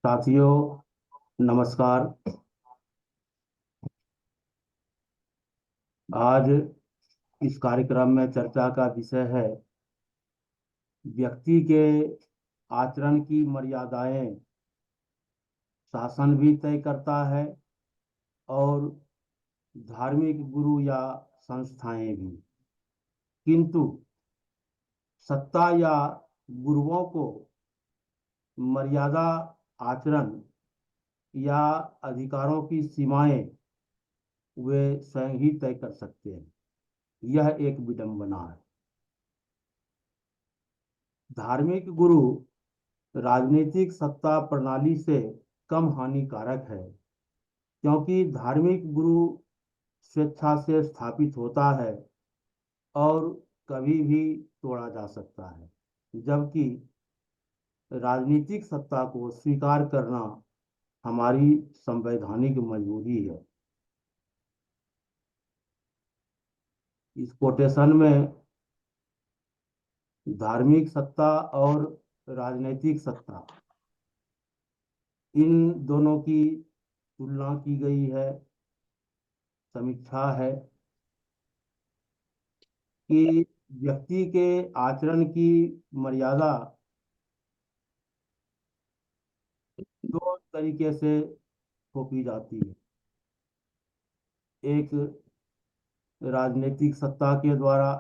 साथियों, नमस्कार। आज इस कार्यक्रम में चर्चा का विषय है व्यक्ति के आचरण की मर्यादाएं शासन भी तय करता है और धार्मिक गुरु या संस्थाएं भी। किंतु सत्ता या गुरुओं को मर्यादा, आचरण या अधिकारों की सीमाएं वे स्वयं ही तय कर सकते हैं। यह एक विडंबना है। धार्मिक गुरु राजनीतिक सत्ता प्रणाली से कम हानिकारक है, क्योंकि धार्मिक गुरु स्वेच्छा से स्थापित होता है और कभी भी तोड़ा जा सकता है, जबकि राजनीतिक सत्ता को स्वीकार करना हमारी संवैधानिक मजबूरी है। इस कोटेशन में धार्मिक सत्ता और राजनीतिक सत्ता, इन दोनों की तुलना की गई है। समीक्षा है कि व्यक्ति के आचरण की मर्यादा दो तरीके से थोपी जाती है। एक राजनीतिक सत्ता के द्वारा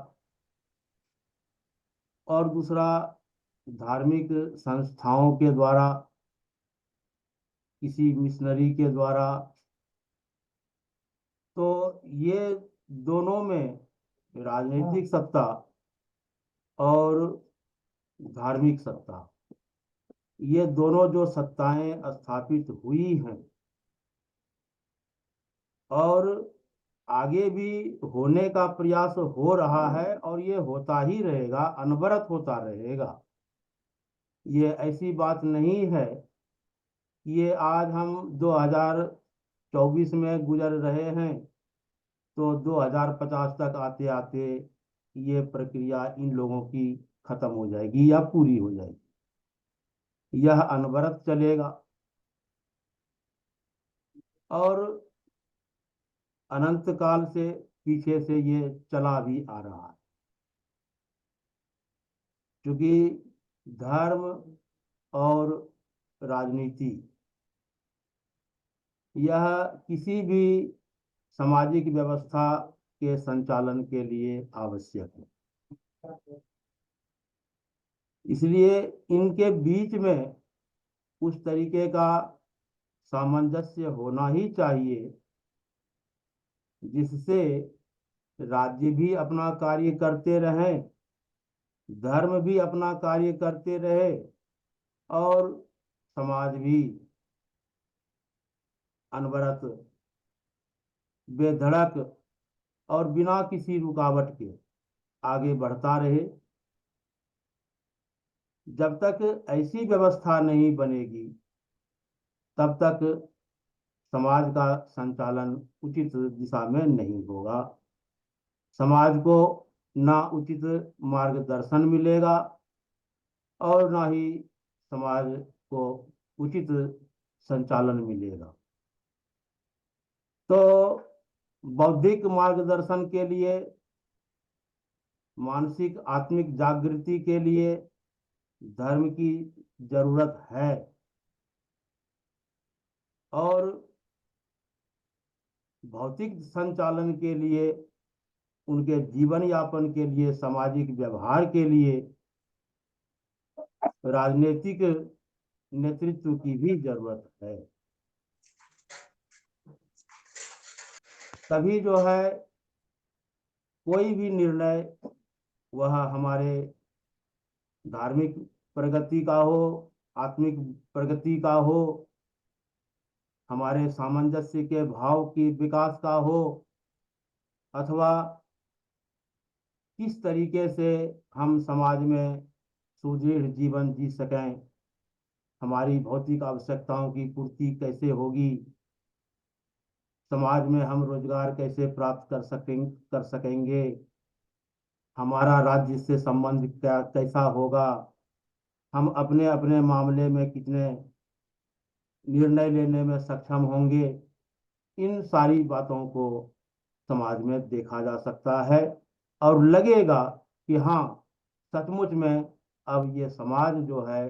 और दूसरा धार्मिक संस्थाओं के द्वारा, किसी मिशनरी के द्वारा। तो ये दोनों में, राजनीतिक सत्ता और धार्मिक सत्ता, ये दोनों जो सत्ताएं स्थापित हुई हैं और आगे भी होने का प्रयास हो रहा है और ये होता ही रहेगा, अनवरत होता रहेगा। ये ऐसी बात नहीं है कि ये आज हम 2024 में गुजर रहे हैं तो 2050 तक आते आते ये प्रक्रिया इन लोगों की खत्म हो जाएगी या पूरी हो जाएगी। यह अनवरत चलेगा और अनंत काल से पीछे से ये चला भी आ रहा है। क्योंकि धर्म और राजनीति, यह किसी भी सामाजिक व्यवस्था के संचालन के लिए आवश्यक है। इसलिए इनके बीच में उस तरीके का सामंजस्य होना ही चाहिए जिससे राज्य भी अपना कार्य करते रहें, धर्म भी अपना कार्य करते रहे और समाज भी अनवरत, बेधड़क और बिना किसी रुकावट के आगे बढ़ता रहे। जब तक ऐसी व्यवस्था नहीं बनेगी तब तक समाज का संचालन उचित दिशा में नहीं होगा। समाज को ना उचित मार्गदर्शन मिलेगा और ना ही समाज को उचित संचालन मिलेगा। तो बौद्धिक मार्गदर्शन के लिए, मानसिक आत्मिक जागृति के लिए धर्म की जरूरत है और भौतिक संचालन के लिए, उनके जीवन यापन के लिए, सामाजिक व्यवहार के लिए राजनीतिक नेतृत्व की भी जरूरत है। तभी जो है कोई भी निर्णय वह हमारे धार्मिक प्रगति का हो, आत्मिक प्रगति का हो, हमारे सामंजस्य के भाव की विकास का हो, अथवा किस तरीके से हम समाज में सुदृढ़ जीवन जी सकें, हमारी भौतिक आवश्यकताओं की पूर्ति कैसे होगी, समाज में हम रोजगार कैसे प्राप्त कर सकेंगे, हमारा राज्य से संबंध क्या कैसा होगा, हम अपने अपने मामले में कितने निर्णय लेने में सक्षम होंगे। इन सारी बातों को समाज में देखा जा सकता है और लगेगा कि हाँ, सचमुच में अब ये समाज जो है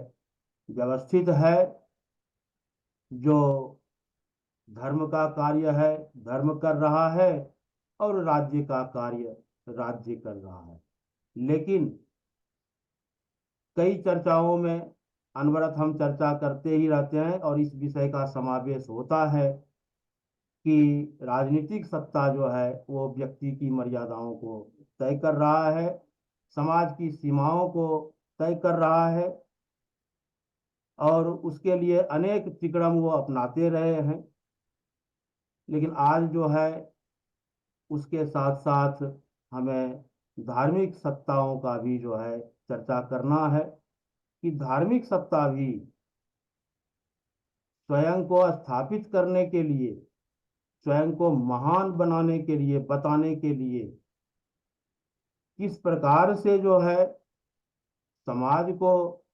व्यवस्थित है, जो धर्म का कार्य है धर्म कर रहा है और राज्य का कार्य राज्य कर रहा है। लेकिन कई चर्चाओं में अनवरत हम चर्चा करते ही रहते हैं और इस विषय का समावेश होता है कि राजनीतिक सत्ता जो है वो व्यक्ति की मर्यादाओं को तय कर रहा है, समाज की सीमाओं को तय कर रहा है और उसके लिए अनेक तिकड़म वो अपनाते रहे हैं। लेकिन आज जो है उसके साथ साथ हमें धार्मिक सत्ताओं का भी जो है चर्चा करना है कि धार्मिक सत्ता भी स्वयं को स्थापित करने के लिए, स्वयं को महान बनाने के लिए, बताने के लिए किस प्रकार से जो है समाज को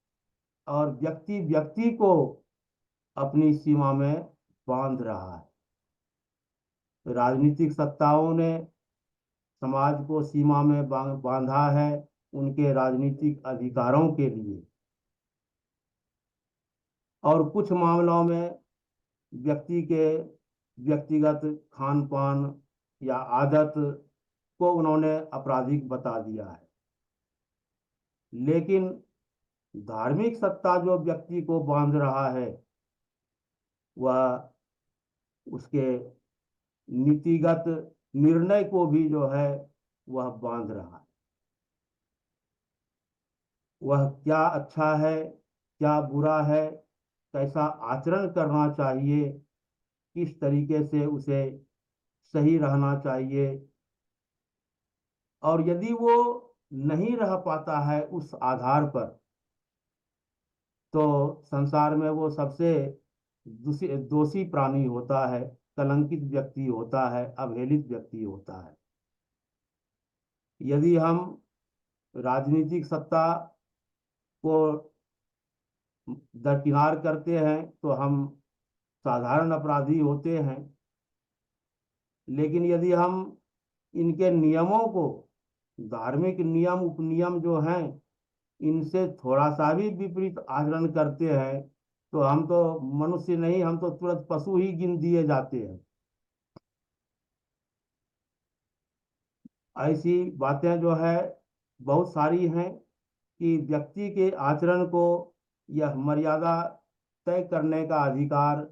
और व्यक्ति व्यक्ति को अपनी सीमा में बांध रहा है। राजनीतिक सत्ताओं ने समाज को सीमा में बांधा है उनके राजनीतिक अधिकारों के लिए, और कुछ मामलों में व्यक्ति के व्यक्तिगत खान पान या आदत को उन्होंने आपराधिक बता दिया है। लेकिन धार्मिक सत्ता जो व्यक्ति को बांध रहा है वह उसके नीतिगत निर्णय को भी जो है वह बांध रहा है। वह क्या अच्छा है, क्या बुरा है, कैसा आचरण करना चाहिए, किस तरीके से उसे सही रहना चाहिए, और यदि वो नहीं रह पाता है उस आधार पर तो संसार में वो सबसे दोषी प्राणी होता है, कलंकित व्यक्ति होता है, अवहेलित व्यक्ति होता है। यदि हम राजनीतिक सत्ता को दरकिनार करते हैं तो हम साधारण अपराधी होते हैं। लेकिन यदि हम इनके नियमों को, धार्मिक नियम उपनियम जो हैं, इनसे थोड़ा सा भी विपरीत आचरण करते हैं तो हम तो मनुष्य नहीं, हम तो तुरंत पशु ही गिन दिए जाते हैं। ऐसी बातें जो है बहुत सारी हैं कि व्यक्ति के आचरण को यह मर्यादा तय करने का अधिकार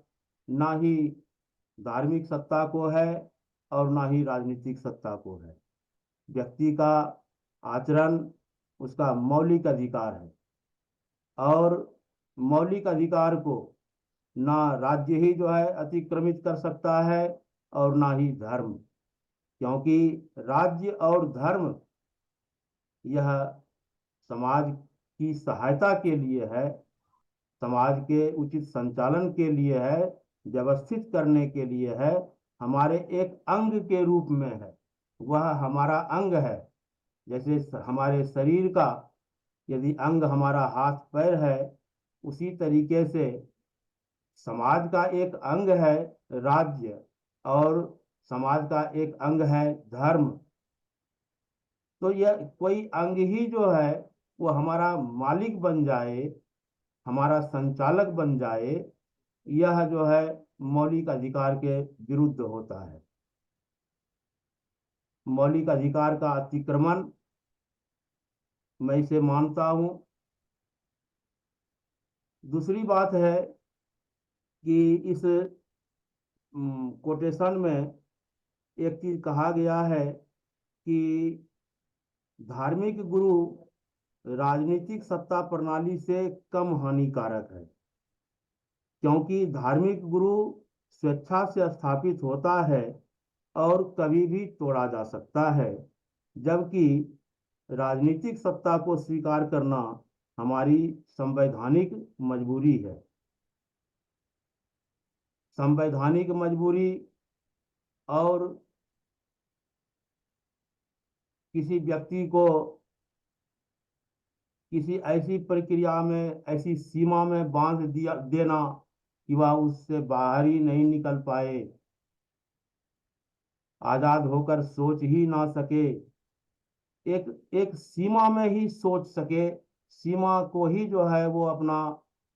ना ही धार्मिक सत्ता को है और ना ही राजनीतिक सत्ता को है। व्यक्ति का आचरण उसका मौलिक अधिकार है और मौलिक अधिकार को ना राज्य ही जो है अतिक्रमित कर सकता है और ना ही धर्म, क्योंकि राज्य और धर्म यह समाज की सहायता के लिए है, समाज के उचित संचालन के लिए है, व्यवस्थित करने के लिए है, हमारे एक अंग के रूप में है। वह हमारा अंग है। जैसे हमारे शरीर का यदि अंग हमारा हाथ पैर है, उसी तरीके से समाज का एक अंग है राज्य और समाज का एक अंग है धर्म। तो यह कोई अंग ही जो है वो हमारा मालिक बन जाए, हमारा संचालक बन जाए, यह जो है मौलिक अधिकार के विरुद्ध होता है। मौलिक अधिकार का अतिक्रमण मैं इसे मानता हूं। दूसरी बात है कि इस कोटेशन में एक चीज कहा गया है कि धार्मिक गुरु राजनीतिक सत्ता प्रणाली से कम हानिकारक है, क्योंकि धार्मिक गुरु स्वेच्छा से स्थापित होता है और कभी भी तोड़ा जा सकता है, जबकि राजनीतिक सत्ता को स्वीकार करना हमारी संवैधानिक मजबूरी है। संवैधानिक मजबूरी और किसी व्यक्ति को किसी ऐसी प्रक्रिया में, ऐसी सीमा में बांध दिया देना कि वह उससे बाहर ही नहीं निकल पाए, आजाद होकर सोच ही ना सके, एक एक सीमा में ही सोच सके, सीमा को ही जो है वो अपना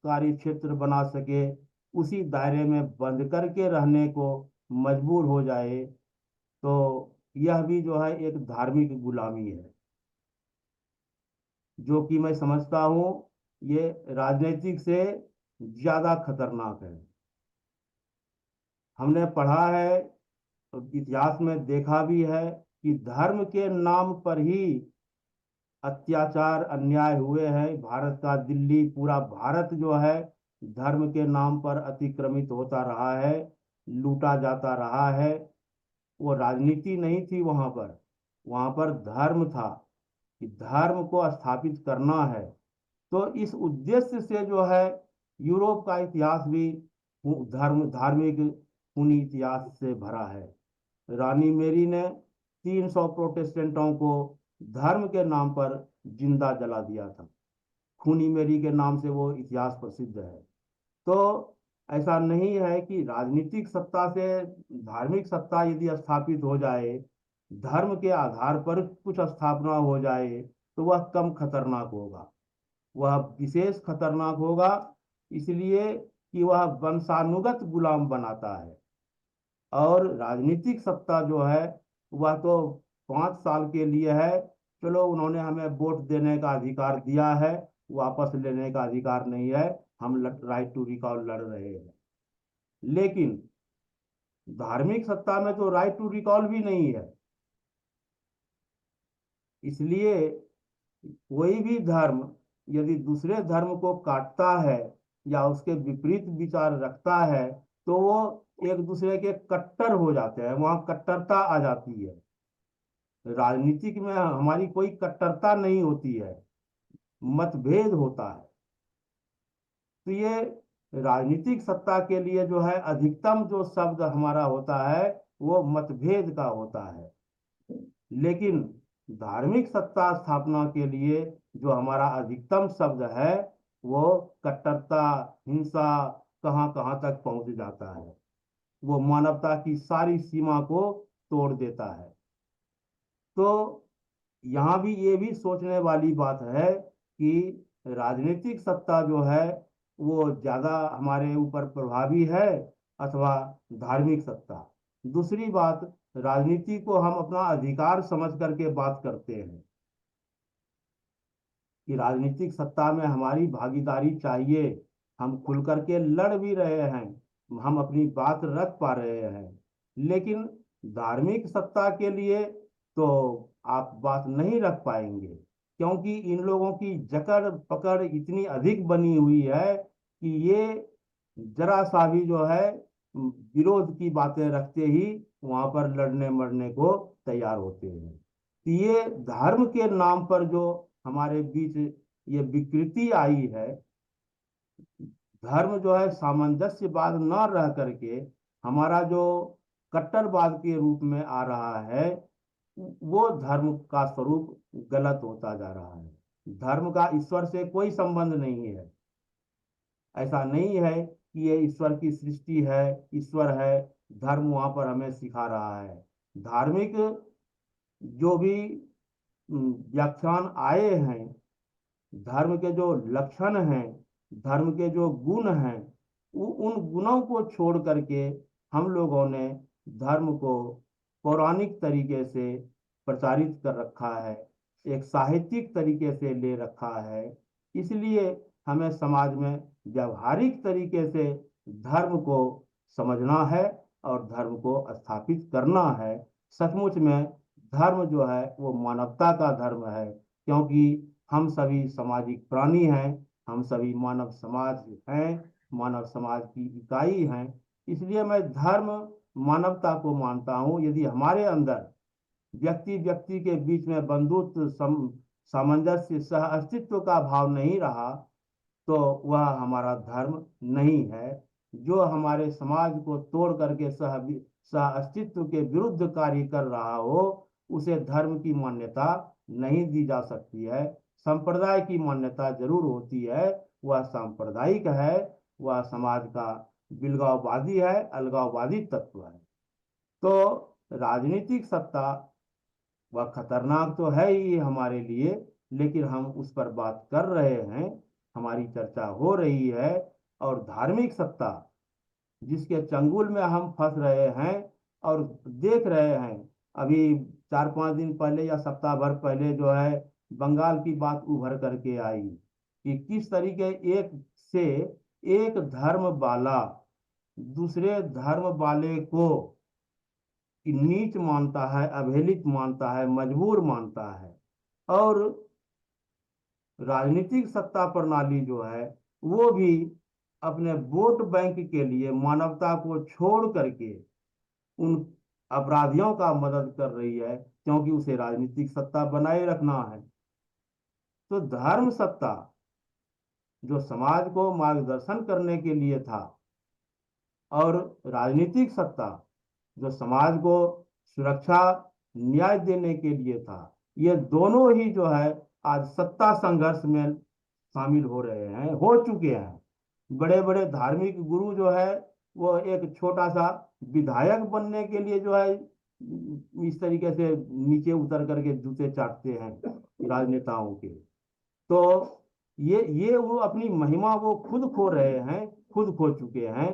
कार्य क्षेत्र बना सके, उसी दायरे में बंद करके रहने को मजबूर हो जाए, तो यह भी जो है एक धार्मिक गुलामी है, जो कि मैं समझता हूँ ये राजनीतिक से ज्यादा खतरनाक है। हमने पढ़ा है, इतिहास में देखा भी है कि धर्म के नाम पर ही अत्याचार अन्याय हुए हैं। भारत का दिल्ली, पूरा भारत जो है धर्म के नाम पर अतिक्रमित होता रहा है, लूटा जाता रहा है। वो राजनीति नहीं थी वहां पर, वहां पर धर्म था कि धर्म को स्थापित करना है। तो इस उद्देश्य से जो है यूरोप का इतिहास भी धार्मिक खूनी इतिहास से भरा है। रानी मेरी ने 300 प्रोटेस्टेंटों को धर्म के नाम पर जिंदा जला दिया था। खूनी मेरी के नाम से वो इतिहास प्रसिद्ध है। तो ऐसा नहीं है कि राजनीतिक सत्ता से धार्मिक सत्ता यदि स्थापित हो जाए, धर्म के आधार पर कुछ स्थापना हो जाए, तो वह कम खतरनाक होगा। वह विशेष खतरनाक होगा इसलिए कि वह वंशानुगत गुलाम बनाता है। और राजनीतिक सत्ता जो है वह तो 5 साल के लिए है। चलो, उन्होंने हमें वोट देने का अधिकार दिया है, वापस लेने का अधिकार नहीं है। हम राइट टू रिकॉल लड़ रहे हैं, लेकिन धार्मिक सत्ता में तो राइट टू रिकॉल भी नहीं है। इसलिए कोई भी धर्म यदि दूसरे धर्म को काटता है या उसके विपरीत विचार रखता है, तो वो एक दूसरे के कट्टर हो जाते हैं, वहां कट्टरता आ जाती है। राजनीतिक में हमारी कोई कट्टरता नहीं होती है, मतभेद होता है। तो ये राजनीतिक सत्ता के लिए जो है अधिकतम जो शब्द हमारा होता है वो मतभेद का होता है। लेकिन धार्मिक सत्ता स्थापना के लिए जो हमारा अधिकतम शब्द है वो कट्टरता, हिंसा, कहाँ कहाँ तक पहुंच जाता है। वो मानवता की सारी सीमा को तोड़ देता है। तो यहाँ भी ये भी सोचने वाली बात है कि राजनीतिक सत्ता जो है वो ज्यादा हमारे ऊपर प्रभावी है अथवा धार्मिक सत्ता। दूसरी बात, राजनीति को हम अपना अधिकार समझ करके बात करते हैं कि राजनीतिक सत्ता में हमारी भागीदारी चाहिए, हम खुल करके लड़ भी रहे हैं, हम अपनी बात रख पा रहे हैं। लेकिन धार्मिक सत्ता के लिए तो आप बात नहीं रख पाएंगे, क्योंकि इन लोगों की जकड़ पकड़ इतनी अधिक बनी हुई है कि ये जरा सा भी जो है विरोध की बातें रखते ही वहां पर लड़ने मरने को तैयार होते हैं। तो ये धर्म के नाम पर जो हमारे बीच ये विकृति आई है, धर्म जो है सामंजस्यवाद न रह करके हमारा जो कट्टरवाद के रूप में आ रहा है, वो धर्म का स्वरूप गलत होता जा रहा है। धर्म का ईश्वर से कोई संबंध नहीं है। ऐसा नहीं है कि ये ईश्वर की सृष्टि है, ईश्वर है, धर्म वहां पर हमें सिखा रहा है। धार्मिक जो भी व्याख्यान आए हैं, धर्म के जो लक्षण हैं, धर्म के जो गुण हैं, उन गुणों को छोड़ करके हम लोगों ने धर्म को पौराणिक तरीके से प्रचारित कर रखा है, एक साहित्यिक तरीके से ले रखा है। इसलिए हमें समाज में व्यवहारिक तरीके से धर्म को समझना है और धर्म को स्थापित करना है। सचमुच में धर्म जो है वो मानवता का धर्म है, क्योंकि हम सभी सामाजिक प्राणी हैं, हम सभी मानव समाज हैं, मानव समाज की इकाई हैं। इसलिए मैं धर्म मानवता को मानता हूँ। यदि हमारे अंदर व्यक्ति व्यक्ति के बीच में बंधुत्व, सामंजस्य, सह अस्तित्व का भाव नहीं रहा, तो वह हमारा धर्म नहीं है। जो हमारे समाज को तोड़ करके सह अस्तित्व के विरुद्ध कार्य कर रहा हो, उसे धर्म की मान्यता नहीं दी जा सकती है। संप्रदाय की मान्यता जरूर होती है, वह सांप्रदायिक है, वह समाज का बिलगाववादी है, अलगाववादी तत्व है। तो राजनीतिक सत्ता वह खतरनाक तो है ही हमारे लिए, लेकिन हम उस पर बात कर रहे हैं, हमारी चर्चा हो रही है। और धार्मिक सत्ता जिसके चंगुल में हम फंस रहे हैं और देख रहे हैं, अभी 4-5 दिन पहले या सप्ताह भर पहले जो है बंगाल की बात उभर करके आई कि किस तरीके एक से एक धर्म वाला दूसरे धर्म वाले को कि नीच मानता है, अवहेलित मानता है, मजबूर मानता है। और राजनीतिक सत्ता प्रणाली जो है वो भी अपने वोट बैंक के लिए मानवता को छोड़ करके उन अपराधियों का मदद कर रही है, क्योंकि उसे राजनीतिक सत्ता बनाए रखना है। तो धर्म सत्ता जो समाज को मार्गदर्शन करने के लिए था, और राजनीतिक सत्ता जो समाज को सुरक्षा न्याय देने के लिए था, ये दोनों ही जो है आज सत्ता संघर्ष में शामिल हो रहे हैं, हो चुके हैं। बड़े बड़े धार्मिक गुरु जो है वो एक छोटा सा विधायक बनने के लिए जो है इस तरीके से नीचे उतर करके जूते चाटते हैं राजनेताओं के। तो ये वो अपनी महिमा वो खुद खो रहे हैं, खुद खो चुके हैं।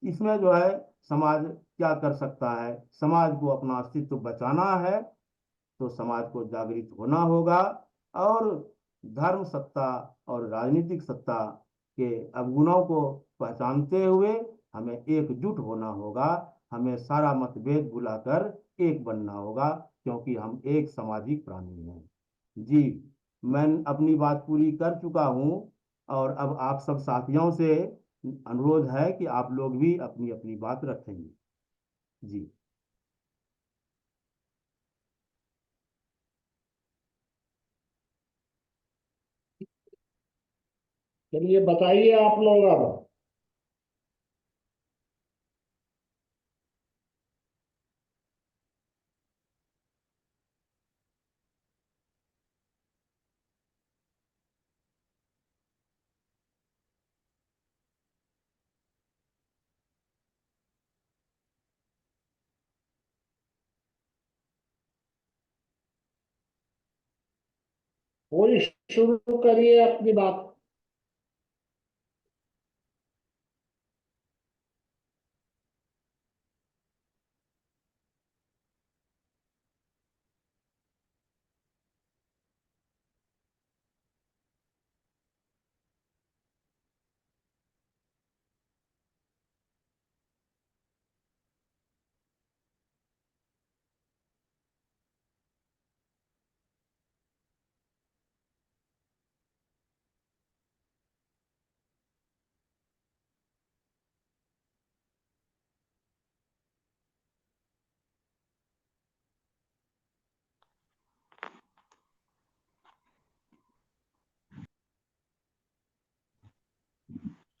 इसमें जो है समाज क्या कर सकता है? समाज को अपना अस्तित्व बचाना है तो समाज को जागृत होना होगा, और धर्म सत्ता और राजनीतिक सत्ता के अवगुणों को पहचानते हुए हमें एकजुट होना होगा। हमें सारा मतभेद भुलाकर एक बनना होगा, क्योंकि हम एक सामाजिक प्राणी हैं। जी, मैं अपनी बात पूरी कर चुका हूँ, और अब आप सब साथियों से अनुरोध है कि आप लोग भी अपनी अपनी बात रखेंगे। जी। चलिए बताइए आप लोग अब। कोई शुरू करिए अपनी बात।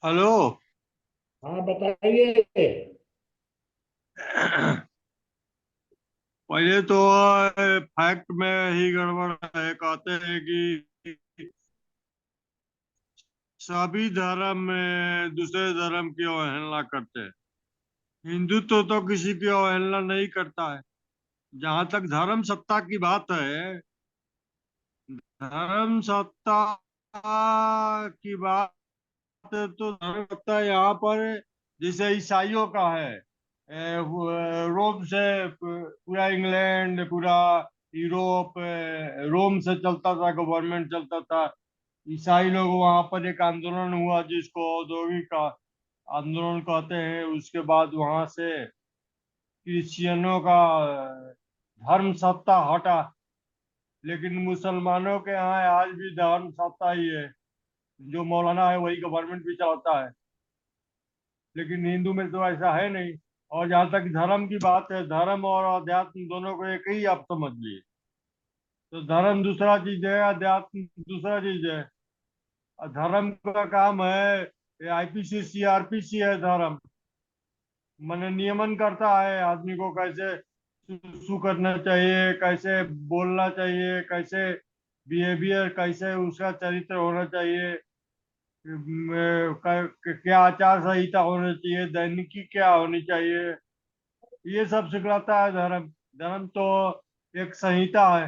हेलो। हाँ बताइए। पहले तो फैक्ट में ही गड़बड़ है। कहते हैं कि सभी धर्म में दूसरे धर्म की अवहेलना करते हैं। हिंदुत्व तो किसी की अवहेलना नहीं करता है। जहां तक धर्म सत्ता की बात है, धर्म सत्ता की बात है तो धर्म सत्ता यहाँ पर जैसे ईसाइयों का है। रोम से पूरा इंग्लैंड, पूरा यूरोप, रोम से चलता था, गवर्नमेंट चलता था। ईसाई लोग वहां पर एक आंदोलन हुआ जिसको औद्योगिक आंदोलन कहते हैं। उसके बाद वहां से क्रिश्चियनों का धर्म सत्ता हटा। लेकिन मुसलमानों के यहाँ आज भी धर्म सत्ता ही है। जो मौलाना है वही गवर्नमेंट भी चलाता है। लेकिन हिंदू में तो ऐसा है नहीं। और जहाँ तक धर्म की बात है, धर्म और अध्यात्म दोनों को एक ही आप समझ लिए। तो धर्म दूसरा चीज है, अध्यात्म दूसरा चीज है। और धर्म का काम है, आईपीसी सीआरपीसी है धर्म। मन नियमन करता है आदमी को कैसे सुसु करना चाहिए, कैसे बोलना चाहिए, कैसे बिहेवियर, कैसे उसका चरित्र होना चाहिए। क्या आचार संहिता होनी चाहिए, दैनिकी क्या होनी चाहिए, ये सब सिखलाता है धर्म। धर्म तो एक संहिता है।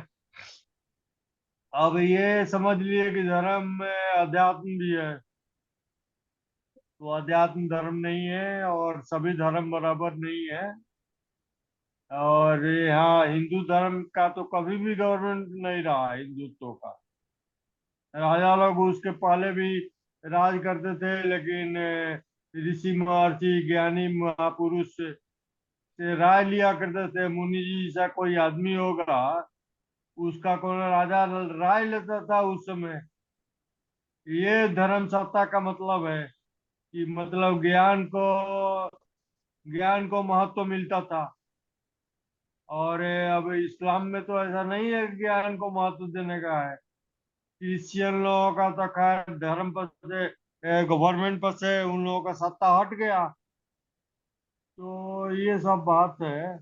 अब ये समझ लिए कि धर्म में अध्यात्म भी है, तो अध्यात्म धर्म नहीं है और सभी धर्म बराबर नहीं है। और यहाँ हिंदू धर्म का तो कभी भी गवर्नमेंट नहीं रहा है, हिंदुत्व का। राजा लोग उसके पहले भी राज करते थे, लेकिन ऋषि महर्षि ज्ञानी महापुरुष से राय लिया करते थे। मुनि जी जैसा कोई आदमी होगा, उसका कौन राजा राय लेता था उस समय। ये धर्म सत्ता का मतलब है कि मतलब ज्ञान को महत्व मिलता था। और अब इस्लाम में तो ऐसा नहीं है, ज्ञान को महत्व देने का है। क्रिश्चियन लोगों का तो खैर धर्म पर से, गवर्नमेंट पर से उन लोगों का सत्ता हट गया। तो ये सब बात है,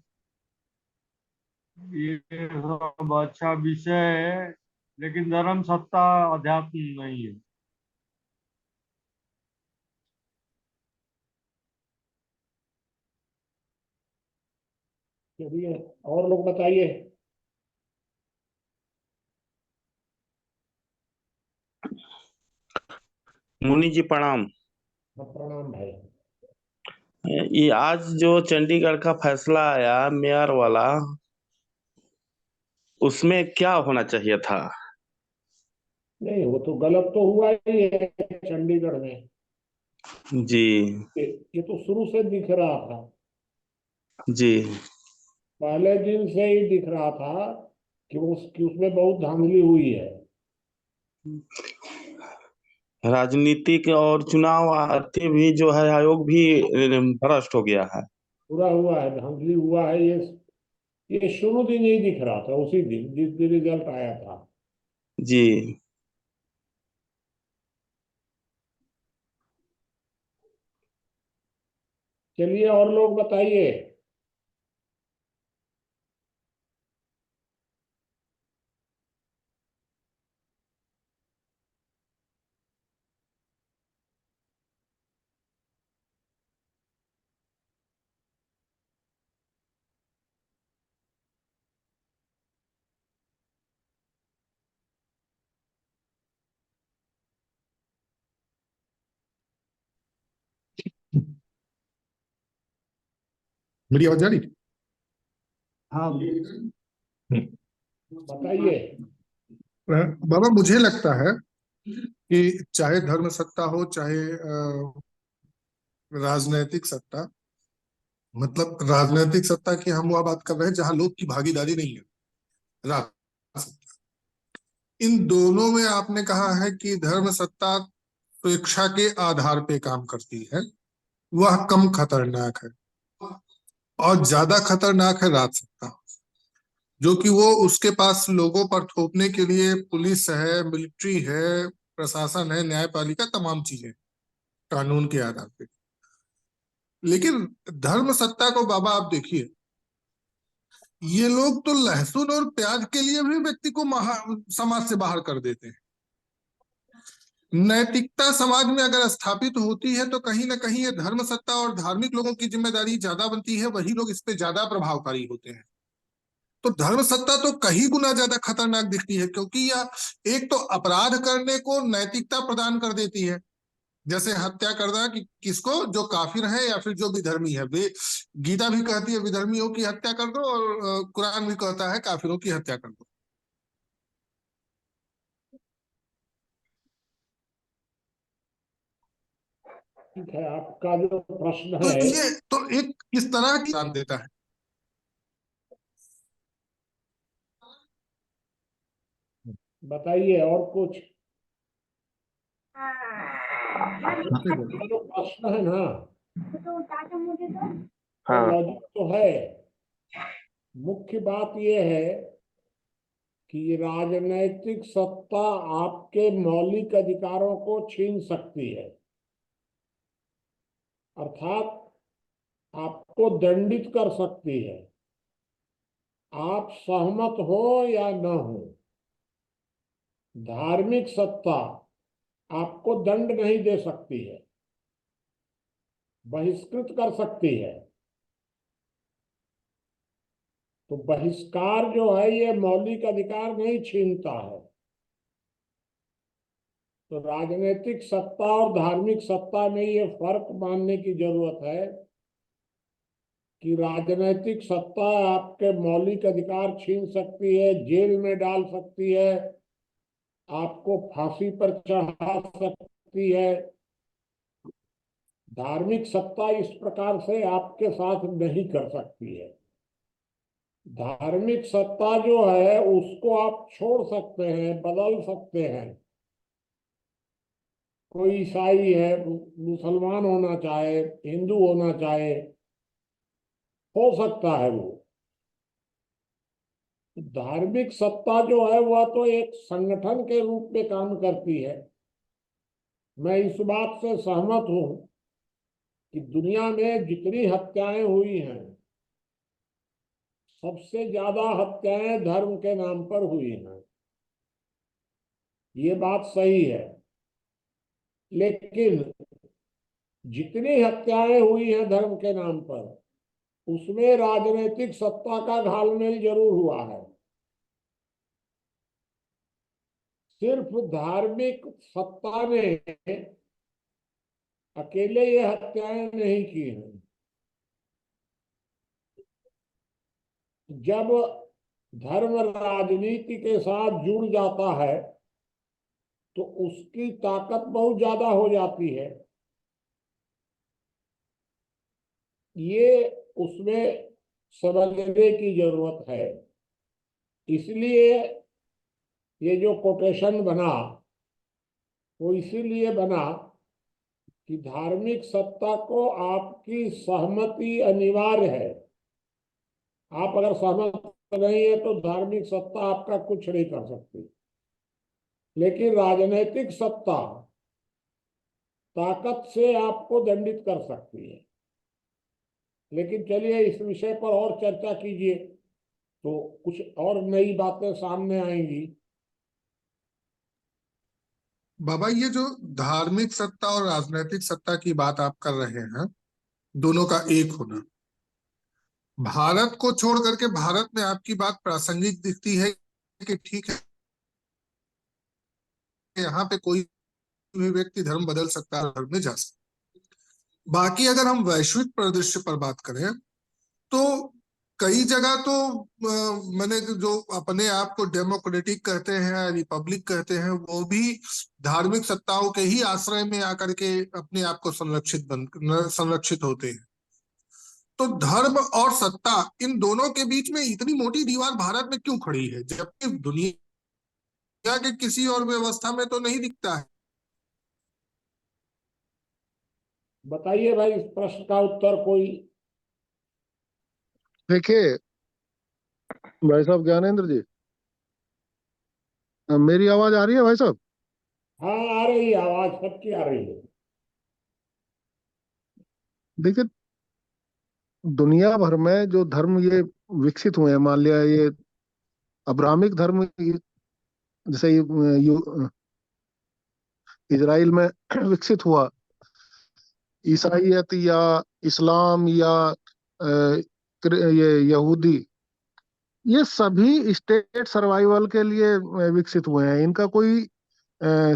ये सब अच्छा विषय है, लेकिन धर्म सत्ता अध्यात्म नहीं है। चलिए और लोग बताइए। मुनि जी प्रणाम। प्रणाम भाई। ये आज जो चंडीगढ़ का फैसला आया मेयर वाला, उसमें क्या होना चाहिए था? नहीं, वो तो गलत तो हुआ ही है चंडीगढ़ में। जी। ये ये तो शुरू से दिख रहा था, जी। पहले दिन से ही दिख रहा था कि उसमें बहुत धांधली हुई है। राजनीतिक और चुनाव आते भी जो है आयोग भी भ्रष्ट हो गया है। पूरा हुआ है, धांधली हुआ है। ये शुरू दिन ही दिख रहा था, उसी दिन जिस दिन रिजल्ट आया था। जी। चलिए और लोग बताइए। मेरी आवाज जा रही? हाँ। बताइए। बाबा, मुझे लगता है कि चाहे धर्म सत्ता हो, चाहे राजनैतिक सत्ता, मतलब राजनैतिक सत्ता की हम वह बात कर रहे हैं जहां लोग की भागीदारी नहीं है, राजसत्ता, इन दोनों में आपने कहा है कि धर्म सत्ता स्वेच्छा के आधार पे काम करती है, वह कम खतरनाक है। और ज्यादा खतरनाक है राजसत्ता, जो कि वो उसके पास लोगों पर थोपने के लिए पुलिस है, मिलिट्री है, प्रशासन है, न्यायपालिका, तमाम चीजें कानून के आधार पे। लेकिन धर्म सत्ता को बाबा आप देखिए, ये लोग तो लहसुन और प्याज के लिए भी व्यक्ति को समाज से बाहर कर देते हैं। नैतिकता समाज में अगर स्थापित होती है तो कहीं ना कहीं ये धर्म सत्ता और धार्मिक लोगों की जिम्मेदारी ज्यादा बनती है, वही लोग इस पे ज्यादा प्रभावकारी होते हैं। तो धर्म सत्ता तो कहीं गुना ज्यादा खतरनाक दिखती है, क्योंकि यह एक तो अपराध करने को नैतिकता प्रदान कर देती है, जैसे हत्या करना, कि किसको, जो काफिर है या फिर जो विधर्मी है। वे गीता भी कहती है विधर्मियों की हत्या कर दो, और कुरान भी कहता है काफिरों की हत्या कर दो। ठीक है, आपका जो प्रश्न तो है। ये तो एक इस तरह की बात देता है। बताइए और कुछ। हाँ। ये जो प्रश्न है ना, हाँ। लॉजिक तो है। मुख्य बात यह है कि राजनैतिक सत्ता आपके मौलिक अधिकारों को छीन सकती है, अर्थात आपको दंडित कर सकती है, आप सहमत हो या न हो। धार्मिक सत्ता आपको दंड नहीं दे सकती है, बहिष्कृत कर सकती है। तो बहिष्कार जो है ये मौलिक अधिकार नहीं छीनता है। तो राजनीतिक सत्ता और धार्मिक सत्ता में ये फर्क मानने की जरूरत है कि राजनीतिक सत्ता आपके मौलिक अधिकार छीन सकती है, जेल में डाल सकती है, आपको फांसी पर चढ़ा सकती है। धार्मिक सत्ता इस प्रकार से आपके साथ नहीं कर सकती है। धार्मिक सत्ता जो है उसको आप छोड़ सकते हैं, बदल सकते हैं। कोई ईसाई है, मुसलमान होना चाहे, हिंदू होना चाहे, हो सकता है वो। धार्मिक सत्ता जो है वह तो एक संगठन के रूप में काम करती है। मैं इस बात से सहमत हूं कि दुनिया में जितनी हत्याएं हुई हैं, सबसे ज्यादा हत्याएं धर्म के नाम पर हुई हैं। ये बात सही है, लेकिन जितनी हत्याएं हुई हैं धर्म के नाम पर, उसमें राजनीतिक सत्ता का घालमेल जरूर हुआ है। सिर्फ धार्मिक सत्ता ने अकेले ये हत्याएं नहीं की हैं। जब धर्म राजनीति के साथ जुड़ जाता है तो उसकी ताकत बहुत ज्यादा हो जाती है। ये उसमें समझने की जरूरत है। इसलिए ये जो कोटेशन बना वो इसीलिए बना कि धार्मिक सत्ता को आपकी सहमति अनिवार्य है। आप अगर सहमत नहीं है तो धार्मिक सत्ता आपका कुछ नहीं कर सकती। लेकिन राजनीतिक सत्ता ताकत से आपको दंडित कर सकती है। लेकिन चलिए इस विषय पर और चर्चा कीजिए तो कुछ और नई बातें सामने आएंगी। बाबा, ये जो धार्मिक सत्ता और राजनीतिक सत्ता की बात आप कर रहे हैं, दोनों का एक होना, भारत को छोड़ करके भारत में आपकी बात प्रासंगिक दिखती है कि ठीक है, यहाँ पे कोई भी व्यक्ति धर्म बदल सकता है, धर्म में जा सकता है। बाकी अगर हम वैश्विक परिदृश्य पर बात करें तो कई जगह तो मैंने जो अपने आप को डेमोक्रेटिक कहते हैं, रिपब्लिक कहते हैं, वो भी धार्मिक सत्ताओं के ही आश्रय में आकर के अपने आप को संरक्षित होते हैं। तो धर्म और सत्ता, इन दोनों के बीच में इतनी मोटी दीवार भारत में क्यों खड़ी है, जबकि दुनिया के किसी और व्यवस्था में तो नहीं दिखता है? बताइए भाई, इस प्रश्न का उत्तर कोई। देखिए भाई साहब, ज्ञानेंद्र जी, मेरी आवाज आ रही है भाई साहब? हाँ, आ रही है आवाज, सबकी आ रही है। देखिए, दुनिया भर में जो धर्म ये विकसित हुए हैं, मान लिया ये अब्राहमिक धर्म, जैसे इजराइल में विकसित हुआ, ईसाइयत या इस्लाम या ये यहूदी, ये सभी स्टेट सर्वाइवल के लिए विकसित हुए हैं। इनका कोई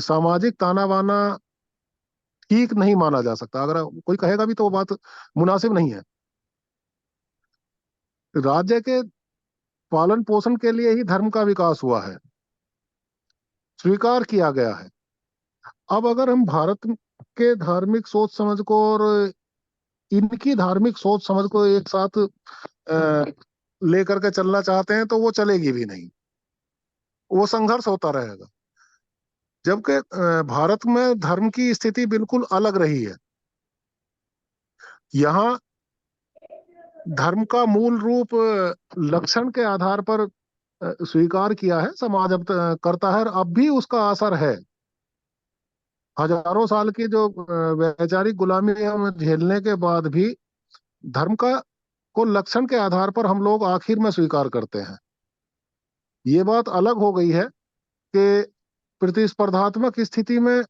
सामाजिक ताना बाना ठीक नहीं माना जा सकता। अगर कोई कहेगा भी तो वो बात मुनासिब नहीं है। राज्य के पालन पोषण के लिए ही धर्म का विकास हुआ है, स्वीकार किया गया है। अब अगर हम भारत के धार्मिक सोच समझ को और इनकी धार्मिक सोच समझ को एक साथ लेकर के चलना चाहते हैं तो वो चलेगी भी नहीं, वो संघर्ष होता रहेगा। जबकि भारत में धर्म की स्थिति बिल्कुल अलग रही है। यहाँ धर्म का मूल रूप लक्षण के आधार पर स्वीकार किया है, समाज अब करता है, और अब भी उसका असर है। हजारों साल की जो वैचारिक गुलामी हम झेलने के बाद भी धर्म का को लक्षण के आधार पर हम लोग आखिर में स्वीकार करते हैं। ये बात अलग हो गई है कि प्रतिस्पर्धात्मक स्थिति में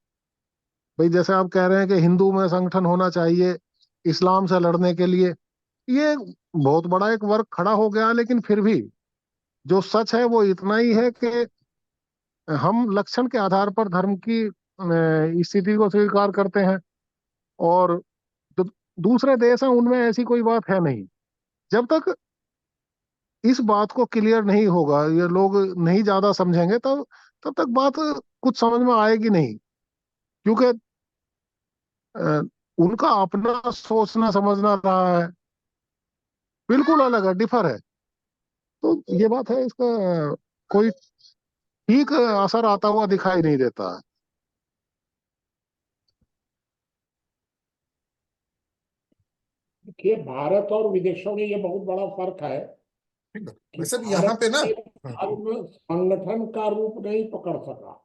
भाई जैसे आप कह रहे हैं कि हिंदू में संगठन होना चाहिए इस्लाम से लड़ने के लिए, ये बहुत बड़ा एक वर्ग खड़ा हो गया, लेकिन फिर भी जो सच है वो इतना ही है कि हम लक्षण के आधार पर धर्म की स्थिति को स्वीकार करते हैं, और जो दूसरे देश हैं उनमें ऐसी कोई बात है नहीं। जब तक इस बात को क्लियर नहीं होगा, ये लोग नहीं ज्यादा समझेंगे, तब तब तक बात कुछ समझ में आएगी नहीं। क्योंकि अ, उनका अपना सोचना समझना रहा है, बिल्कुल अलग है, डिफर है। तो ये बात है, इसका कोई ठीक असर आता हुआ दिखाई नहीं देता है। देखिए, भारत और विदेशों में ये बहुत बड़ा फर्क है ठीक है। कि वैसे भी यहाँ भारत पे ना, में धर्म संगठन का रूप नहीं पकड़ सका।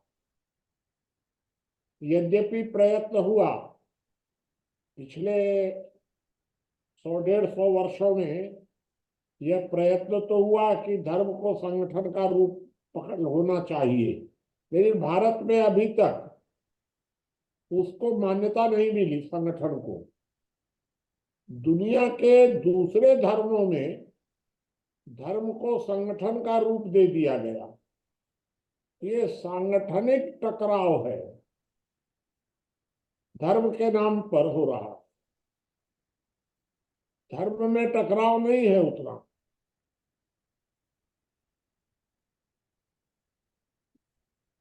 यद्यपि प्रयत्न हुआ पिछले 100-150 वर्षों में, यह प्रयत्न तो हुआ कि धर्म को संगठन का रूप पकड़ होना चाहिए, लेकिन भारत में अभी तक उसको मान्यता नहीं मिली संगठन को। दुनिया के दूसरे धर्मों में धर्म को संगठन का रूप दे दिया गया। ये सांगठनिक टकराव है, धर्म के नाम पर हो रहा। धर्म में टकराव नहीं है उतना।